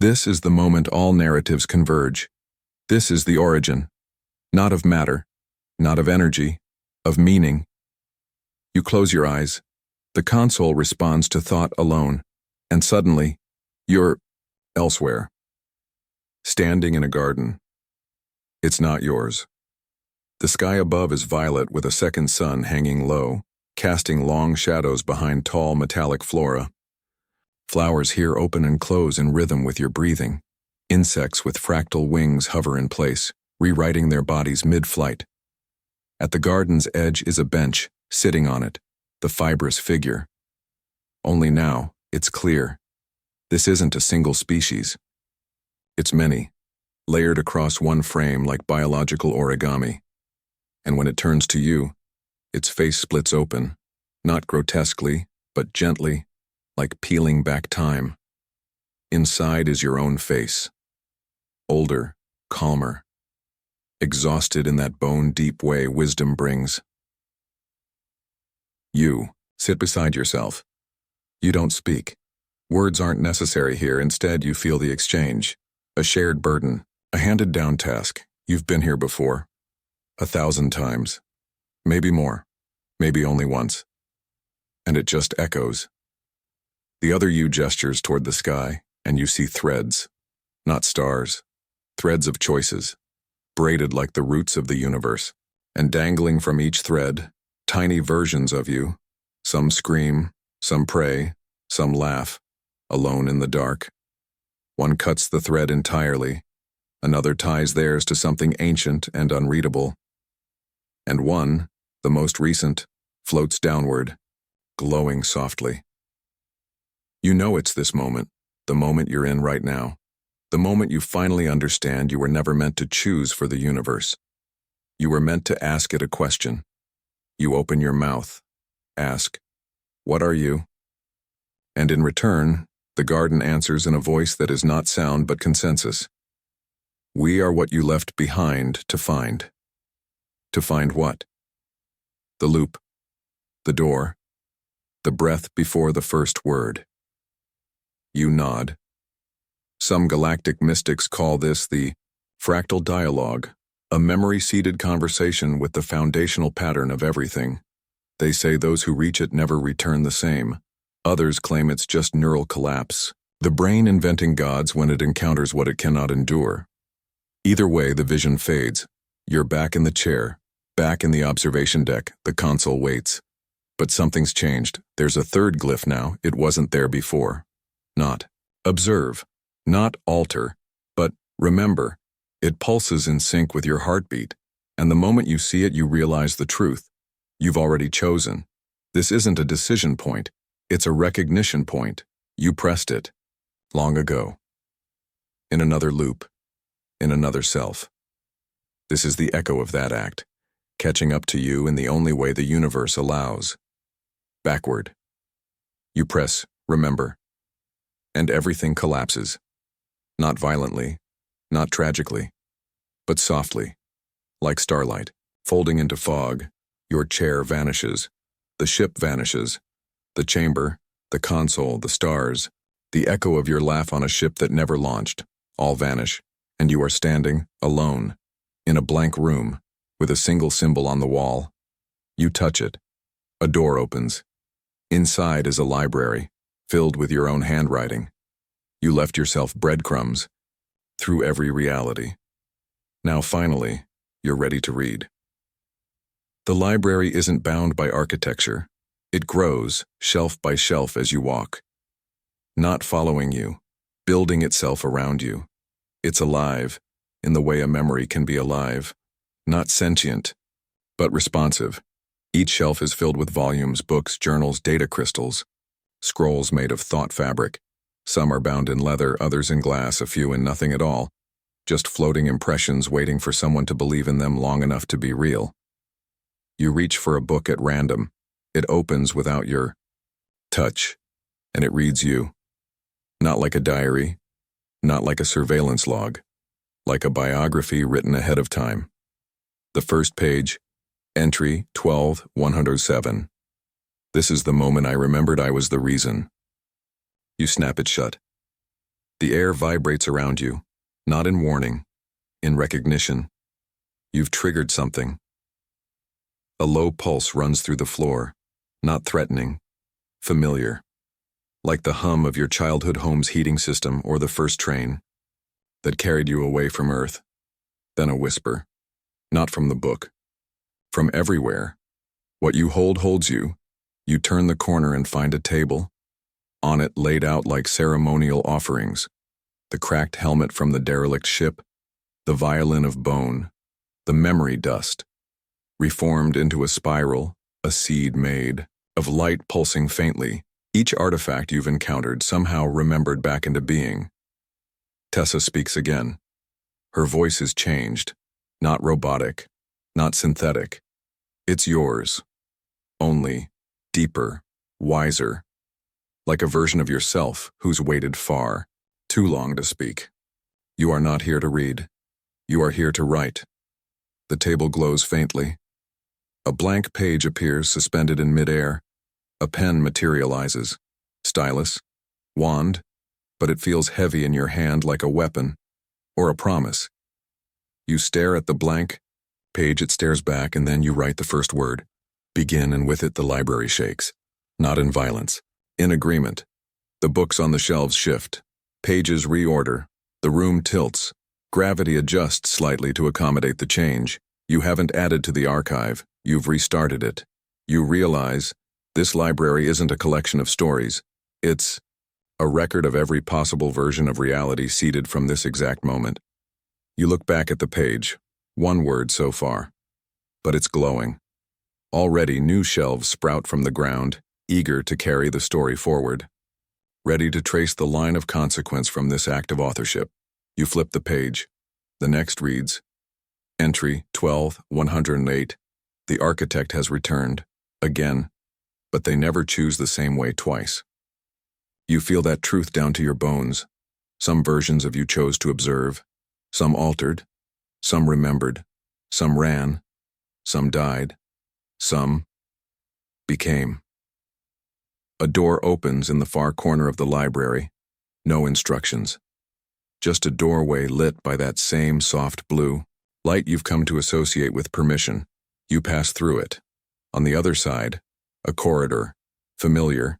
This is the moment all narratives converge. This is the origin. Not of matter, not of energy, of meaning. You close your eyes. The console responds to thought alone, and suddenly, you're elsewhere. Standing in a garden. It's not yours. The sky above is violet with a second sun hanging low, casting long shadows behind tall metallic flora. Flowers here open and close in rhythm with your breathing. Insects with fractal wings hover in place, rewriting their bodies mid-flight. At the garden's edge is a bench, sitting on it, the fibrous figure. Only now, it's clear. This isn't a single species. It's many, layered across one frame like biological origami. And when it turns to you, its face splits open, not grotesquely, but gently, like peeling back time. Inside is your own face. Older, calmer, exhausted in that bone-deep way wisdom brings. You sit beside yourself. You don't speak. Words aren't necessary here, instead you feel the exchange. A shared burden, a handed-down task. You've been here before. 1,000 times. Maybe more. Maybe only once. And it just echoes. The other you gestures toward the sky, and you see threads. Not stars. Threads of choices. Braided like the roots of the universe. And dangling from each thread, tiny versions of you. Some scream, some pray, some laugh. Alone in the dark. One cuts the thread entirely, Another ties theirs to something ancient and unreadable. And one, the most recent, floats downward, glowing softly. You know it's this moment, the moment you're in right now, the moment you finally understand you were never meant to choose for the universe. You were meant to ask it a question. You open your mouth, ask, "What are you?" And in return, the garden answers in a voice that is not sound but consensus. We are what you left behind to find. To find what? The loop, the door, the breath before the first word. You nod. Some galactic mystics call this the fractal dialogue, a memory-seeded conversation with the foundational pattern of everything. They say those who reach it never return the same. Others claim it's just neural collapse, the brain inventing gods when it encounters what it cannot endure. Either way, the vision fades. You're back in the chair, back in the observation deck, the console waits. But something's changed. There's a third glyph now. It wasn't there before. Not observe, not alter, but remember. It pulses in sync with your heartbeat, and the moment you see it, you realize the truth. You've already chosen. This isn't a decision point. It's a recognition point. You pressed it. Long ago. In another loop. In another self. This is the echo of that act, catching up to you in the only way the universe allows. Backward. You press, remember. And everything collapses. Not violently, not tragically, but softly, like starlight, folding into fog. Your chair vanishes. The ship vanishes. The chamber, the console, the stars, the echo of your laugh on a ship that never launched, all vanish, and you are standing, alone, in a blank room, with a single symbol on the wall. You touch it. A door opens. Inside is a library, filled with your own handwriting. You left yourself breadcrumbs, through every reality. Now finally, you're ready to read. The library isn't bound by architecture. It grows, shelf by shelf as you walk. Not following you, building itself around you. It's alive, in the way a memory can be alive. Not sentient, but responsive. Each shelf is filled with volumes, books, journals, data crystals, scrolls made of thought fabric. Some are bound in leather, others in glass, a few in nothing at all. Just floating impressions waiting for someone to believe in them long enough to be real. You reach for a book at random. It opens without your touch, and it reads you. Not like a diary, not like a surveillance log, like a biography written ahead of time. The first page, entry 12-107. This is the moment I remembered I was the reason. You snap it shut. The air vibrates around you, not in warning, in recognition. You've triggered something. A low pulse runs through the floor, not threatening, familiar, like the hum of your childhood home's heating system or the first train that carried you away from Earth. Then a whisper, not from the book, from everywhere. What you hold holds you. You turn the corner and find a table. On it, laid out like ceremonial offerings, the cracked helmet from the derelict ship, the violin of bone, the memory dust, reformed into a spiral, a seed made of light pulsing faintly, each artifact you've encountered somehow remembered back into being. Tessa speaks again. Her voice is changed, not robotic, not synthetic. It's yours, only deeper, wiser, like a version of yourself who's waited far, too long to speak. You are not here to read. You are here to write. The table glows faintly. A blank page appears suspended in midair. A pen materializes. Stylus, wand, but it feels heavy in your hand like a weapon, or a promise. You stare at the blank page, it stares back, and then you write the first word. Begin, and with it the library shakes. Not in violence. In agreement. The books on the shelves shift. Pages reorder. The room tilts. Gravity adjusts slightly to accommodate the change. You haven't added to the archive. You've restarted it. You realize this library isn't a collection of stories. It's a record of every possible version of reality seeded from this exact moment. You look back at the page. One word so far. But it's glowing. Already new shelves sprout from the ground, eager to carry the story forward. Ready to trace the line of consequence from this act of authorship. You flip the page. The next reads, Entry 12-108. The architect has returned. Again. But they never choose the same way twice. You feel that truth down to your bones. Some versions of you chose to observe. Some altered. Some remembered. Some ran. Some died. Some became. A door opens in the far corner of the library. No instructions. Just a doorway lit by that same soft blue light you've come to associate with permission. You pass through it. On the other side, a corridor. Familiar.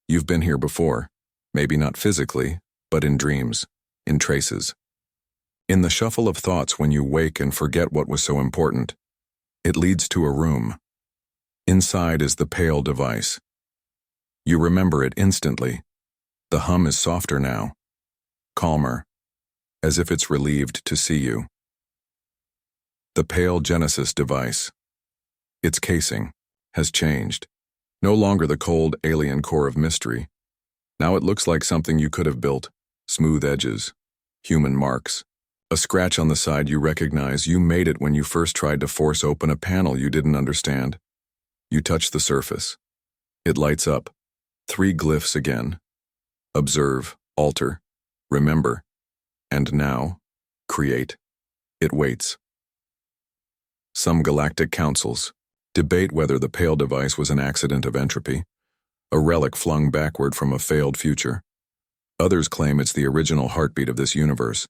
You've been here before. Maybe not physically, but in dreams, in traces. In the shuffle of thoughts when you wake and forget what was so important, it leads to a room. Inside is the pale device. You remember it instantly. The hum is softer now, calmer, as if it's relieved to see you. The pale Genesis device. Its casing has changed. No longer the cold alien core of mystery. Now it looks like something you could have built. Smooth edges, human marks. A scratch on the side you recognize. You made it when you first tried to force open a panel you didn't understand. You touch the surface. It lights up. 3 glyphs again. Observe, alter, remember, and now, create. It waits. Some galactic councils debate whether the pale device was an accident of entropy, a relic flung backward from a failed future. Others claim it's the original heartbeat of this universe,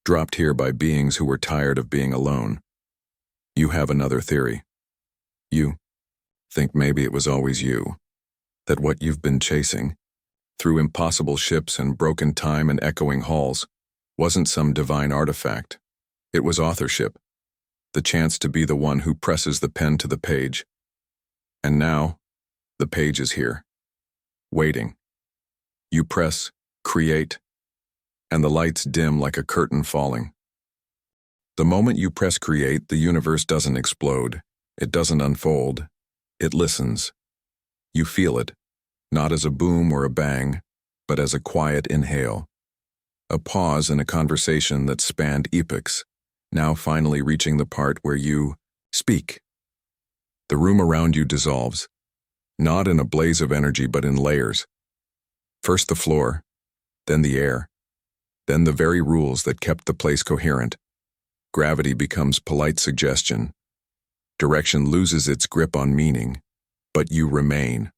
dropped here by beings who were tired of being alone. You have another theory. You think maybe it was always you, that what you've been chasing, through impossible ships and broken time and echoing halls, wasn't some divine artifact. It was authorship, the chance to be the one who presses the pen to the page. And now, the page is here, waiting. You press, create, and the lights dim like a curtain falling. The moment you press create, the universe doesn't explode. It doesn't unfold. It listens. You feel it, not as a boom or a bang, but as a quiet inhale. A pause in a conversation that spanned epochs, now finally reaching the part where you speak. The room around you dissolves, not in a blaze of energy but in layers. First the floor, then the air, then the very rules that kept the place coherent. Gravity becomes polite suggestion. Direction loses its grip on meaning, but you remain.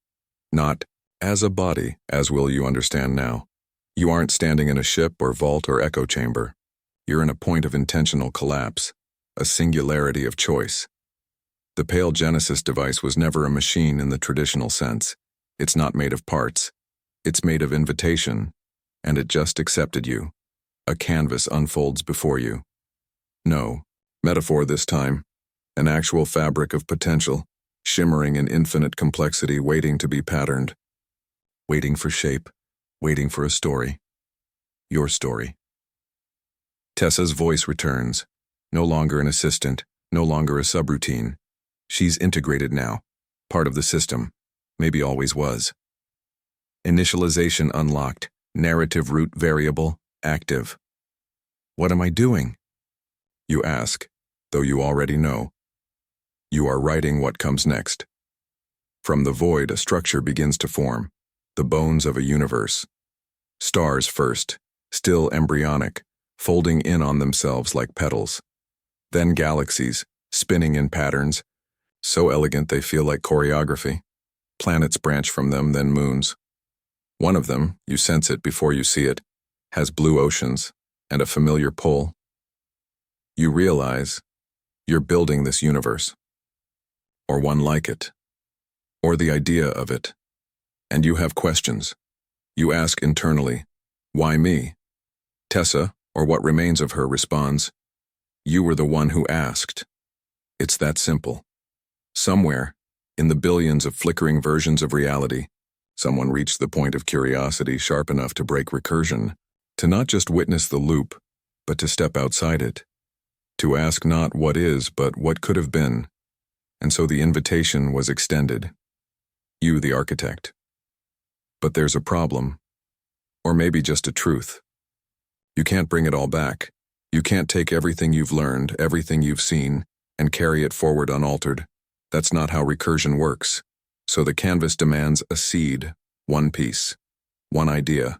Not as a body, as will you understand now. You aren't standing in a ship or vault or echo chamber. You're in a point of intentional collapse, a singularity of choice. The pale Genesis device was never a machine in the traditional sense. It's not made of parts. It's made of invitation, and it just accepted you. A canvas unfolds before you. No, metaphor this time. An actual fabric of potential, shimmering in infinite complexity, waiting to be patterned. Waiting for shape, waiting for a story. Your story. Tessa's voice returns. No longer an assistant, no longer a subroutine. She's integrated now, part of the system, maybe always was. Initialization unlocked, narrative root variable, active. What am I doing? You ask, though you already know. You are writing what comes next. From the void, a structure begins to form, the bones of a universe. Stars first, still embryonic, folding in on themselves like petals. Then galaxies, spinning in patterns, so elegant they feel like choreography. Planets branch from them, then moons. One of them, you sense it before you see it, has blue oceans and a familiar pull. You realize you're building this universe. Or one like it, or the idea of it. And you have questions. You ask internally, why me? Tessa, or what remains of her, responds, you were the one who asked. It's that simple. Somewhere, in the billions of flickering versions of reality, someone reached the point of curiosity sharp enough to break recursion, to not just witness the loop, but to step outside it, To ask not what is, but what could have been. And so the invitation was extended. You, the architect. But there's a problem. Or maybe just a truth. You can't bring it all back. You can't take everything you've learned, everything you've seen, and carry it forward unaltered. That's not how recursion works. So the canvas demands a seed, one piece, one idea,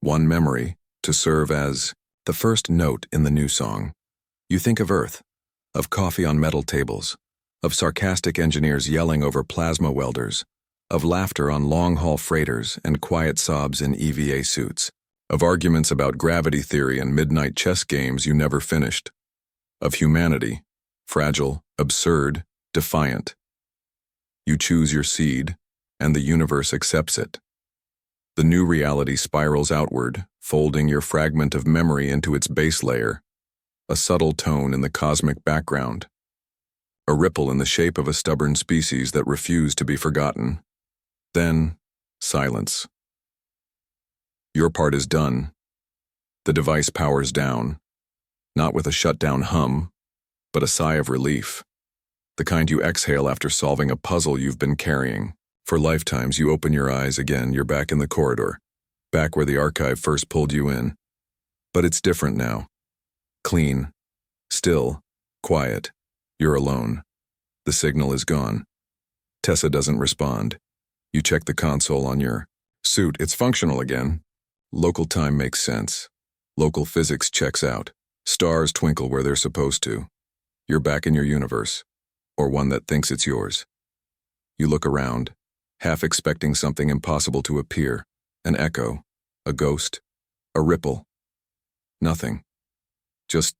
one memory, to serve as the first note in the new song. You think of Earth, of coffee on metal tables, of sarcastic engineers yelling over plasma welders, of laughter on long-haul freighters and quiet sobs in EVA suits, of arguments about gravity theory and midnight chess games you never finished, of humanity, fragile, absurd, defiant. You choose your seed, and the universe accepts it. The new reality spirals outward, folding your fragment of memory into its base layer, a subtle tone in the cosmic background, a ripple in the shape of a stubborn species that refused to be forgotten. Then, silence. Your part is done. The device powers down, not with a shutdown hum, but a sigh of relief, the kind you exhale after solving a puzzle you've been carrying. For lifetimes, you open your eyes again, you're back in the corridor, back where the archive first pulled you in. But it's different now. Clean, still, quiet. You're alone. The signal is gone. Tessa doesn't respond. You check the console on your suit. It's functional again. Local time makes sense. Local physics checks out. Stars twinkle where they're supposed to. You're back in your universe, or one that thinks it's yours. You look around, half expecting something impossible to appear. An echo, a ghost, a ripple. Nothing. Just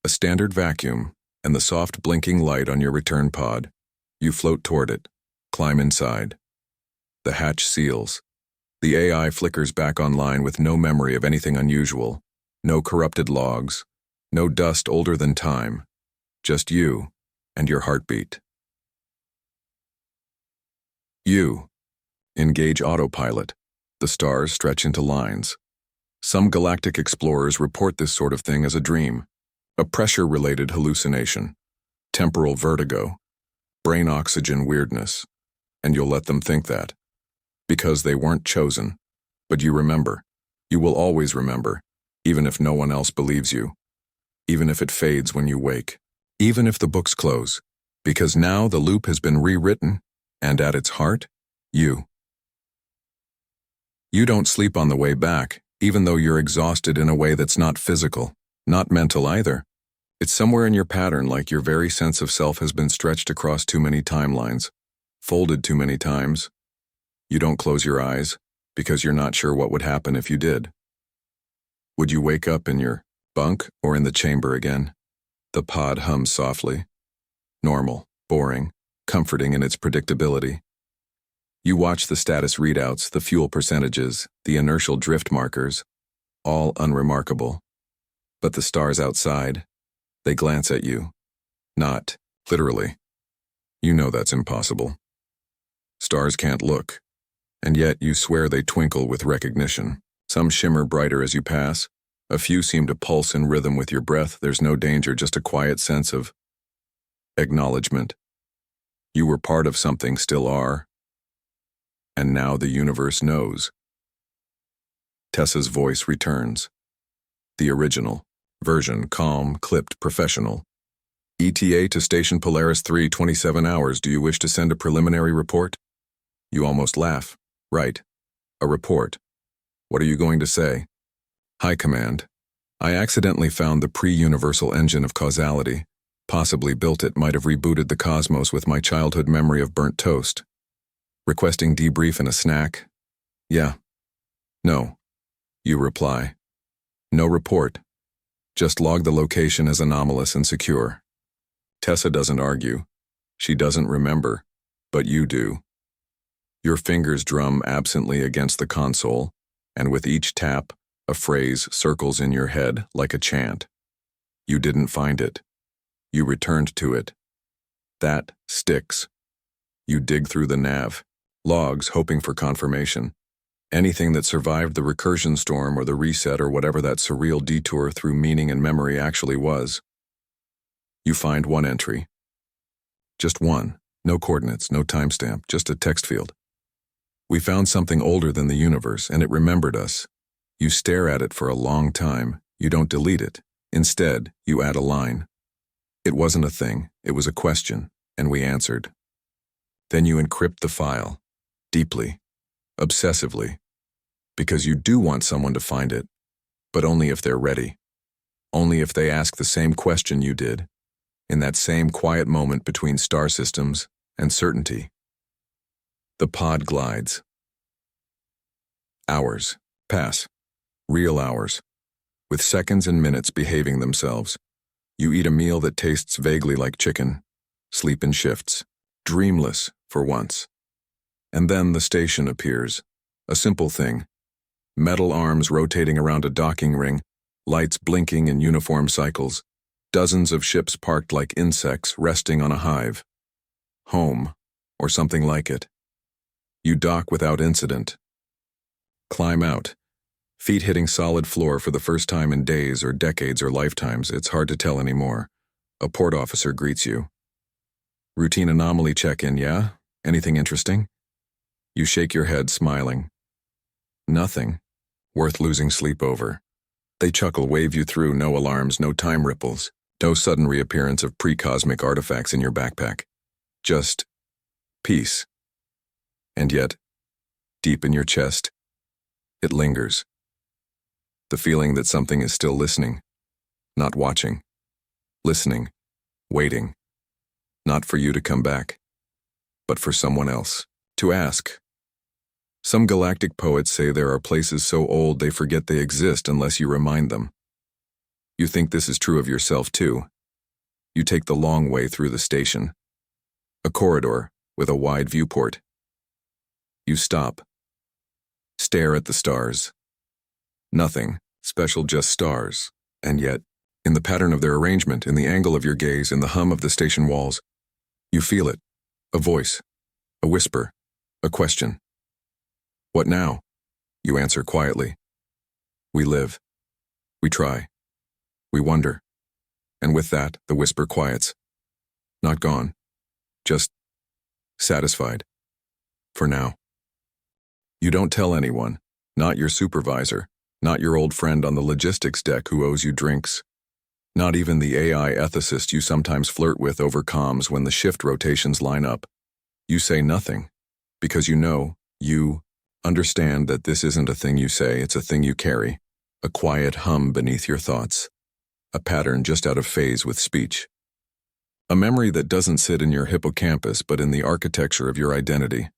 a standard vacuum and the soft blinking light on your return pod. You float toward it, climb inside. The hatch seals. The AI flickers back online with no memory of anything unusual, no corrupted logs, no dust older than time, just you and your heartbeat. You. Engage autopilot. The stars stretch into lines. Some galactic explorers report this sort of thing as a dream, a pressure-related hallucination, temporal vertigo, brain oxygen weirdness, and you'll let them think that. Because they weren't chosen. But you remember. You will always remember, even if no one else believes you. Even if it fades when you wake. Even if the books close. Because now the loop has been rewritten, and at its heart, you. You don't sleep on the way back, even though you're exhausted in a way that's not physical, not mental either. It's somewhere in your pattern, like your very sense of self has been stretched across too many timelines, folded too many times. You don't close your eyes, because you're not sure what would happen if you did. Would you wake up in your bunk or in the chamber again? The pod hums softly. Normal, boring, comforting in its predictability. You watch the status readouts, the fuel percentages, the inertial drift markers, all unremarkable. But the stars outside, they glance at you. Not literally. You know that's impossible. Stars can't look. And yet you swear they twinkle with recognition. Some shimmer brighter as you pass. A few seem to pulse in rhythm with your breath. There's no danger, just a quiet sense of acknowledgement. You were part of something, still are. And now the universe knows. Tessa's voice returns. The original version, calm, clipped, professional. ETA to Station Polaris 3, 27 hours. Do you wish to send a preliminary report? You almost laugh. Right. A report. What are you going to say? High Command. I accidentally found the pre-universal engine of causality. Possibly built it, might have rebooted the cosmos with my childhood memory of burnt toast. Requesting debrief and a snack? Yeah. No. You reply. No report. Just log the location as anomalous and secure. Tessa doesn't argue. She doesn't remember. But you do. Your fingers drum absently against the console, and with each tap, a phrase circles in your head like a chant. You didn't find it. You returned to it. That sticks. You dig through the nav, logs hoping for confirmation. Anything that survived the recursion storm or the reset or whatever that surreal detour through meaning and memory actually was. You find one entry. Just one. No coordinates, no timestamp, just a text field. We found something older than the universe, and it remembered us. You stare at it for a long time. You don't delete it. Instead, you add a line. It wasn't a thing, it was a question, and we answered. Then you encrypt the file. Deeply. Obsessively. Because you do want someone to find it, but only if they're ready. Only if they ask the same question you did, in that same quiet moment between star systems and certainty. The pod glides. Hours pass. Real hours. With seconds and minutes behaving themselves. You eat a meal that tastes vaguely like chicken. Sleep in shifts. Dreamless, for once. And then the station appears. A simple thing. Metal arms rotating around a docking ring, lights blinking in uniform cycles, dozens of ships parked like insects resting on a hive. Home, or something like it. You dock without incident. Climb out. Feet hitting solid floor for the first time in days or decades or lifetimes, it's hard to tell anymore. A port officer greets you. Routine anomaly check-in, yeah? Anything interesting? You shake your head, smiling. Nothing. Worth losing sleep over. They chuckle, wave you through, no alarms, no time ripples, no sudden reappearance of pre-cosmic artifacts in your backpack. Just peace. And yet, deep in your chest, it lingers. The feeling that something is still listening, not watching. Listening, waiting. Not for you to come back, but for someone else to ask. Some galactic poets say there are places so old they forget they exist unless you remind them. You think this is true of yourself too. You take the long way through the station. A corridor with a wide viewport. You stop. Stare at the stars. Nothing special, just stars. And yet, in the pattern of their arrangement, in the angle of your gaze, in the hum of the station walls, you feel it. A voice. A whisper. A question. What now? You answer quietly. We live. We try. We wonder. And with that, the whisper quiets. Not gone. Just satisfied. For now. You don't tell anyone. Not your supervisor. Not your old friend on the logistics deck who owes you drinks. Not even the AI ethicist you sometimes flirt with over comms when the shift rotations line up. You say nothing. Because you understand that this isn't a thing you say, it's a thing you carry. A quiet hum beneath your thoughts. A pattern just out of phase with speech. A memory that doesn't sit in your hippocampus but in the architecture of your identity.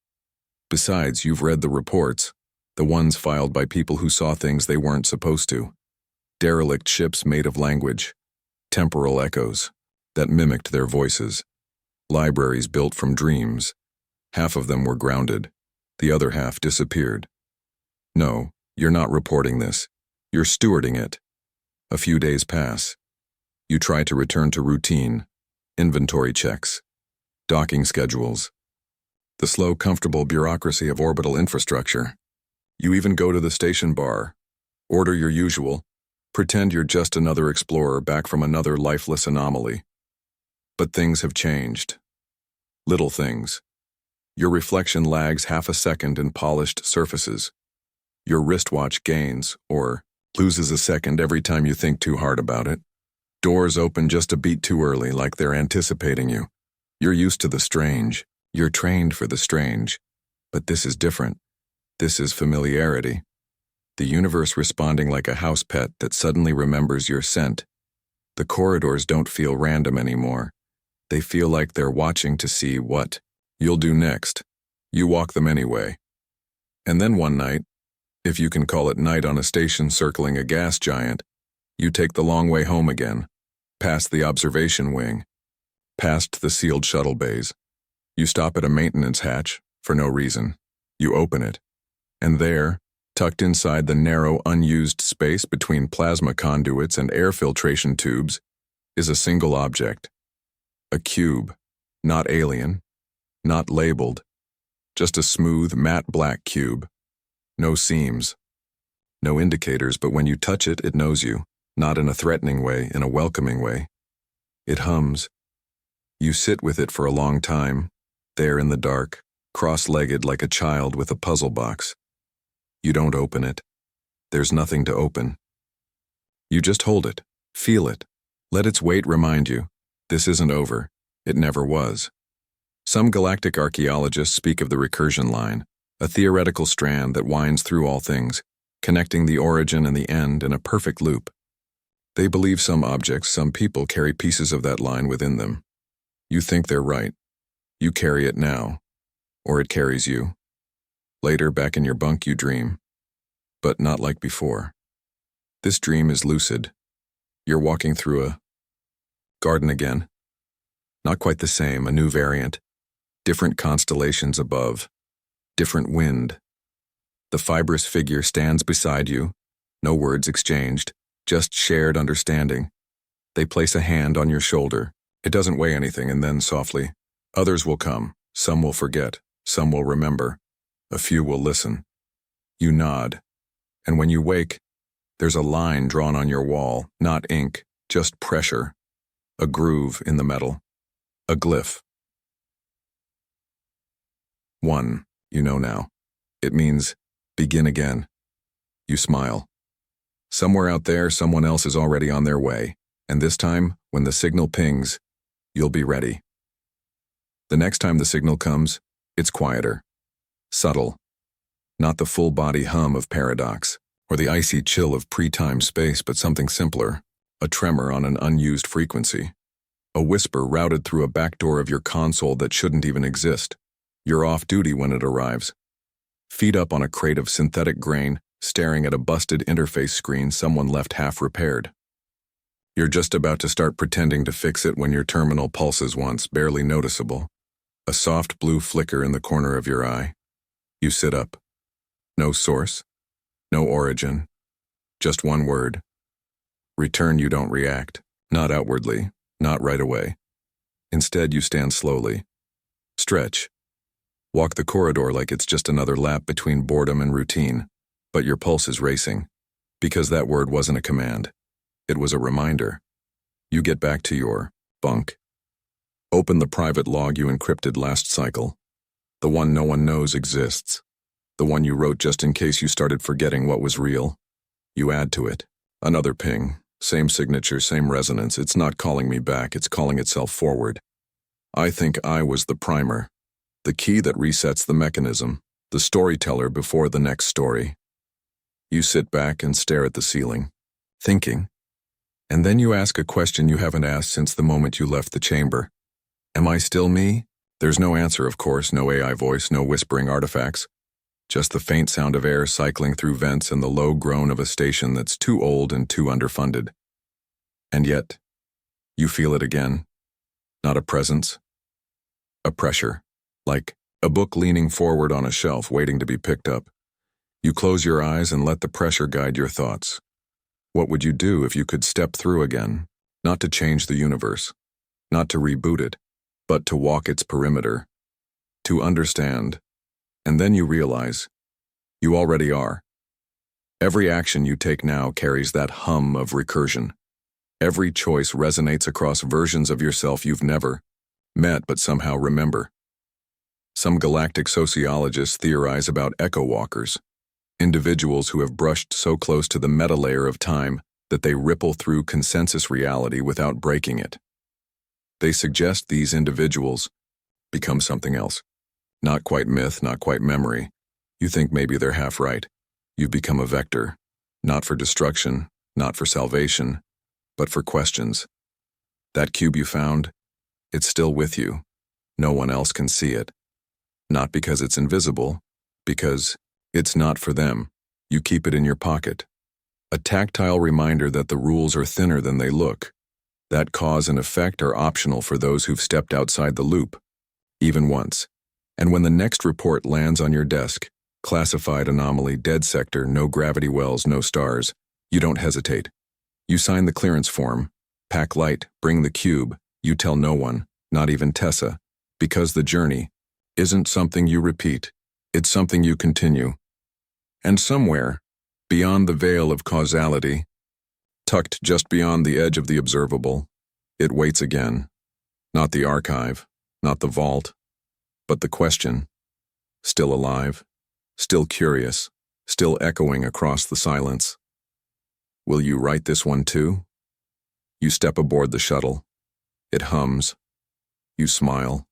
Besides, you've read the reports, the ones filed by people who saw things they weren't supposed to. Derelict ships made of language. Temporal echoes that mimicked their voices. Libraries built from dreams. Half of them were grounded. The other half disappeared. No, you're not reporting this. You're stewarding it. A few days pass. You try to return to routine. Inventory checks. Docking schedules. The slow, comfortable bureaucracy of orbital infrastructure. You even go to the station bar. Order your usual. Pretend you're just another explorer back from another lifeless anomaly. But things have changed. Little things. Your reflection lags half a second in polished surfaces. Your wristwatch gains, or loses a second every time you think too hard about it. Doors open just a beat too early, like they're anticipating you. You're used to the strange. You're trained for the strange. But this is different. This is familiarity. The universe responding like a house pet that suddenly remembers your scent. The corridors don't feel random anymore. They feel like they're watching to see what you'll do next. You walk them anyway. And then one night, if you can call it night on a station circling a gas giant, you take the long way home again, past the observation wing, past the sealed shuttle bays. You stop at a maintenance hatch, for no reason. You open it. And there, tucked inside the narrow, unused space between plasma conduits and air filtration tubes, is a single object. A cube, not alien, not labeled, just a smooth, matte black cube. No seams, no indicators, but when you touch it, it knows you, not in a threatening way, in a welcoming way. It hums. You sit with it for a long time, there in the dark, cross-legged like a child with a puzzle box. You don't open it. There's nothing to open. You just hold it, feel it, let its weight remind you, this isn't over. It never was. Some galactic archaeologists speak of the recursion line, a theoretical strand that winds through all things, connecting the origin and the end in a perfect loop. They believe some objects, some people carry pieces of that line within them. You think they're right. You carry it now, or it carries you. Later, back in your bunk, you dream, but not like before. This dream is lucid. You're walking through a garden again. Not quite the same, a new variant. Different constellations above. Different wind. The fibrous figure stands beside you. No words exchanged, just shared understanding. They place a hand on your shoulder. It doesn't weigh anything, and then softly, others will come. Some will forget. Some will remember. A few will listen. You nod. And when you wake, there's a line drawn on your wall, not ink, just pressure. A groove in the metal. A glyph. 1. You know now. It means, begin again. You smile. Somewhere out there, someone else is already on their way, and this time, when the signal pings, you'll be ready. The next time the signal comes, it's quieter. Subtle. Not the full-body hum of paradox, or the icy chill of pre-time space, but something simpler, a tremor on an unused frequency. A whisper routed through a back door of your console that shouldn't even exist. You're off duty when it arrives. Feet up on a crate of synthetic grain, staring at a busted interface screen someone left half repaired. You're just about to start pretending to fix it when your terminal pulses once, barely noticeable. A soft blue flicker in the corner of your eye. You sit up. No source. No origin. Just one word. Return. You don't react. Not outwardly. Not right away. Instead, you stand slowly. Stretch. Walk the corridor like it's just another lap between boredom and routine. But your pulse is racing. Because that word wasn't a command. It was a reminder. You get back to your bunk. Open the private log you encrypted last cycle. The one no one knows exists. The one you wrote just in case you started forgetting what was real. You add to it. Another ping. Same signature, same resonance. It's not calling me back, it's calling itself forward. I think I was the primer. The key that resets the mechanism. The storyteller before the next story. You sit back and stare at the ceiling. Thinking. And then you ask a question you haven't asked since the moment you left the chamber. Am I still me? There's no answer, of course, no AI voice, no whispering artifacts. Just the faint sound of air cycling through vents and the low groan of a station that's too old and too underfunded. And yet, you feel it again. Not a presence. A pressure. Like a book leaning forward on a shelf waiting to be picked up. You close your eyes and let the pressure guide your thoughts. What would you do if you could step through again? Not to change the universe. Not to reboot it. But to walk its perimeter. To understand. And then you realize, you already are. Every action you take now carries that hum of recursion. Every choice resonates across versions of yourself you've never met but somehow remember. Some galactic sociologists theorize about echo walkers, individuals who have brushed so close to the meta layer of time that they ripple through consensus reality without breaking it. They suggest these individuals become something else. Not quite myth, not quite memory. You think maybe they're half right. You've become a vector, not for destruction, not for salvation, but for questions. That cube you found, it's still with you. No one else can see it. Not because it's invisible, because it's not for them. You keep it in your pocket. A tactile reminder that the rules are thinner than they look. That cause and effect are optional for those who've stepped outside the loop, even once. And when the next report lands on your desk, classified anomaly, dead sector, no gravity wells, no stars, you don't hesitate. You sign the clearance form, pack light, bring the cube, you tell no one, not even Tessa, because the journey isn't something you repeat, it's something you continue. And somewhere, beyond the veil of causality, tucked just beyond the edge of the observable, It waits again. Not the archive, not the vault, but the question. Still alive, still curious, still echoing across the silence. Will you write this one too? You step aboard the shuttle. It hums. You smile.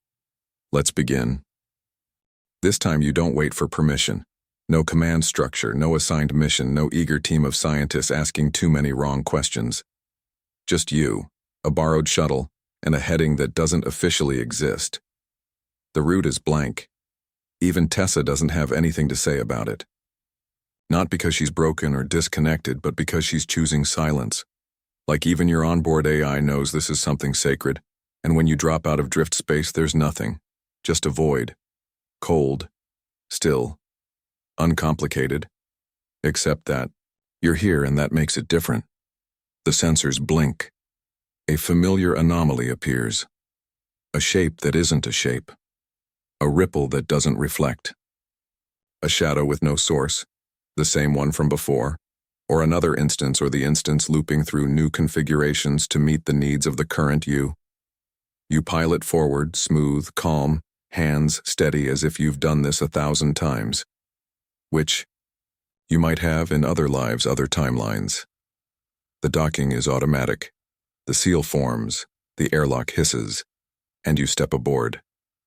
Let's begin. This time you don't wait for permission. No command structure, no assigned mission, no eager team of scientists asking too many wrong questions. Just you, a borrowed shuttle, and a heading that doesn't officially exist. The route is blank. Even Tessa doesn't have anything to say about it. Not because she's broken or disconnected, but because she's choosing silence. Like even your onboard AI knows this is something sacred, and when you drop out of drift space, there's nothing. Just a void. Cold. Still. Uncomplicated. Except that you're here and that makes it different. The sensors blink. A familiar anomaly appears. A shape that isn't a shape. A ripple that doesn't reflect. A shadow with no source, the same one from before, or another instance or the instance looping through new configurations to meet the needs of the current you. You pilot forward, smooth, calm, hands steady as if you've done this 1,000 times. Which you might have in other lives, other timelines. The docking is automatic. The seal forms, the airlock hisses, and you step aboard.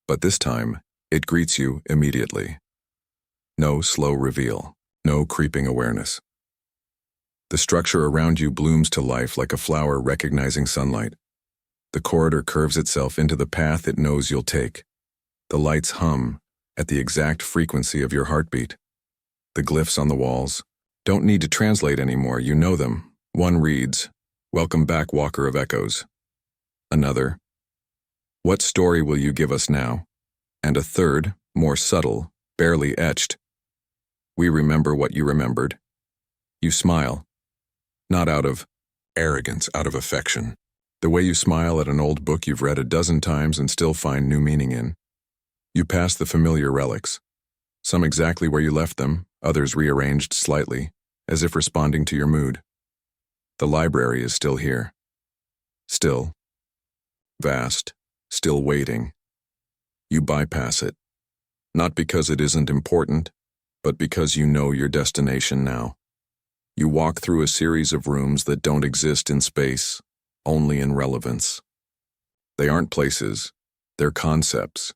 But this time, it greets you immediately. No slow reveal, no creeping awareness. The structure around you blooms to life like a flower recognizing sunlight. The corridor curves itself into the path it knows you'll take. The lights hum at the exact frequency of your heartbeat. The glyphs on the walls don't need to translate anymore, you know them. One reads, "Welcome back, Walker of Echoes." Another, "What story will you give us now?" And a third, more subtle, barely etched, "We remember what you remembered." You smile, not out of arrogance, out of affection. The way you smile at an old book you've read 12 times and still find new meaning in. You pass the familiar relics, some exactly where you left them, others rearranged slightly, as if responding to your mood. The library is still here. Still. Vast. Still waiting. You bypass it. Not because it isn't important, but because you know your destination now. You walk through a series of rooms that don't exist in space, only in relevance. They aren't places, they're concepts.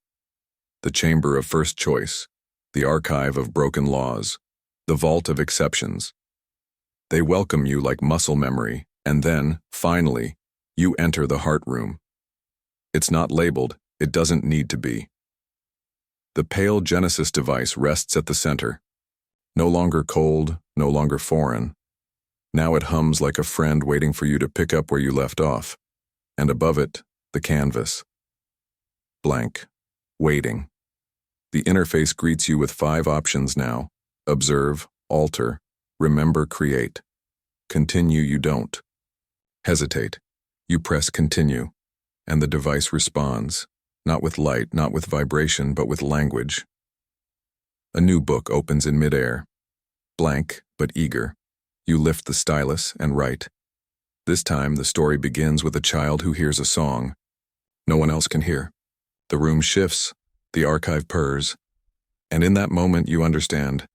The chamber of first choice, the archive of broken laws, the vault of exceptions. They welcome you like muscle memory, and then, finally, you enter the heart room. It's not labeled, it doesn't need to be. The pale Genesis device rests at the center. No longer cold, no longer foreign. Now it hums like a friend waiting for you to pick up where you left off. And above it, the canvas. Blank. Waiting. The interface greets you with 5 options now. Observe, alter, remember, create. Continue, you don't. Hesitate. You press continue. And the device responds. Not with light, not with vibration, but with language. A new book opens in midair. Blank, but eager. You lift the stylus and write. This time, the story begins with a child who hears a song. No one else can hear. The room shifts, the archive purrs, and in that moment you understand.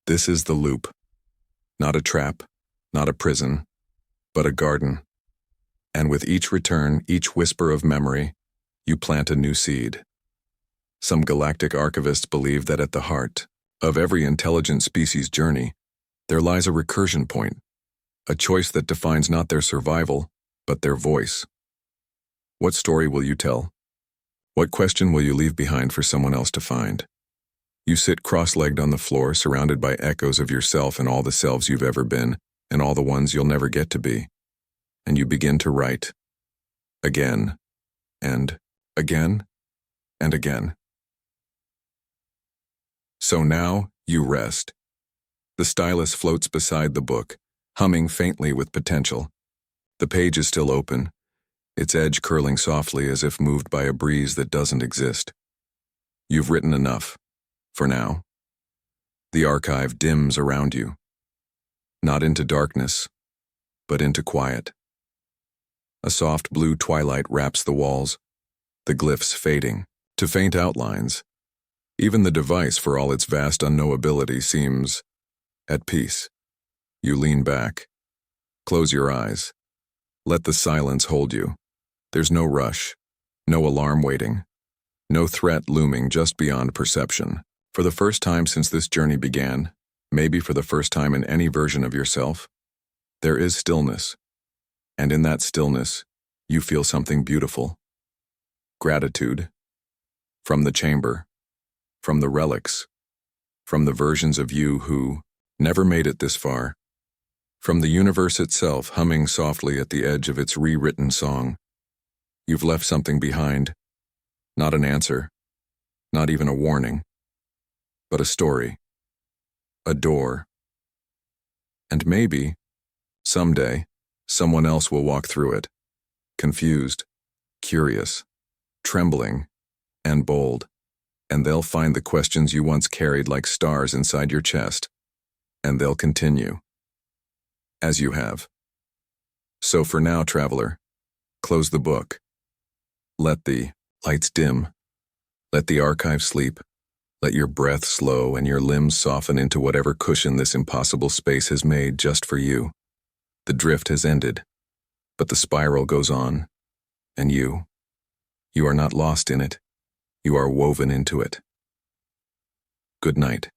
This is the loop. Not a trap, not a prison, but a garden. And with each return, each whisper of memory, you plant a new seed. Some galactic archivists believe that at the heart of every intelligent species' journey, there lies a recursion point, a choice that defines not their survival, but their voice. What story will you tell? What question will you leave behind for someone else to find? You sit cross-legged on the floor, surrounded by echoes of yourself and all the selves you've ever been, and all the ones you'll never get to be. And you begin to write. Again, and again, and again. So now, you rest. The stylus floats beside the book, humming faintly with potential. The page is still open, its edge curling softly as if moved by a breeze that doesn't exist. You've written enough, for now. The archive dims around you. Not into darkness, but into quiet. A soft blue twilight wraps the walls, the glyphs fading to faint outlines. Even the device, for all its vast unknowability, seems at peace. You lean back. Close your eyes. Let the silence hold you. There's no rush, no alarm waiting, no threat looming just beyond perception. For the first time since this journey began, maybe for the first time in any version of yourself, there is stillness. And in that stillness, you feel something beautiful. Gratitude. From the chamber, from the relics, from the versions of you who never made it this far, from the universe itself humming softly at the edge of its rewritten song. You've left something behind. Not an answer, not even a warning, but a story, a door. And maybe, someday, someone else will walk through it, confused, curious, trembling, and bold, and they'll find the questions you once carried like stars inside your chest, and they'll continue, as you have. So for now, traveler, close the book. Let the lights dim. Let the archive sleep. Let your breath slow and your limbs soften into whatever cushion this impossible space has made just for you. The drift has ended, but the spiral goes on, and you are not lost in it. You are woven into it. Good night.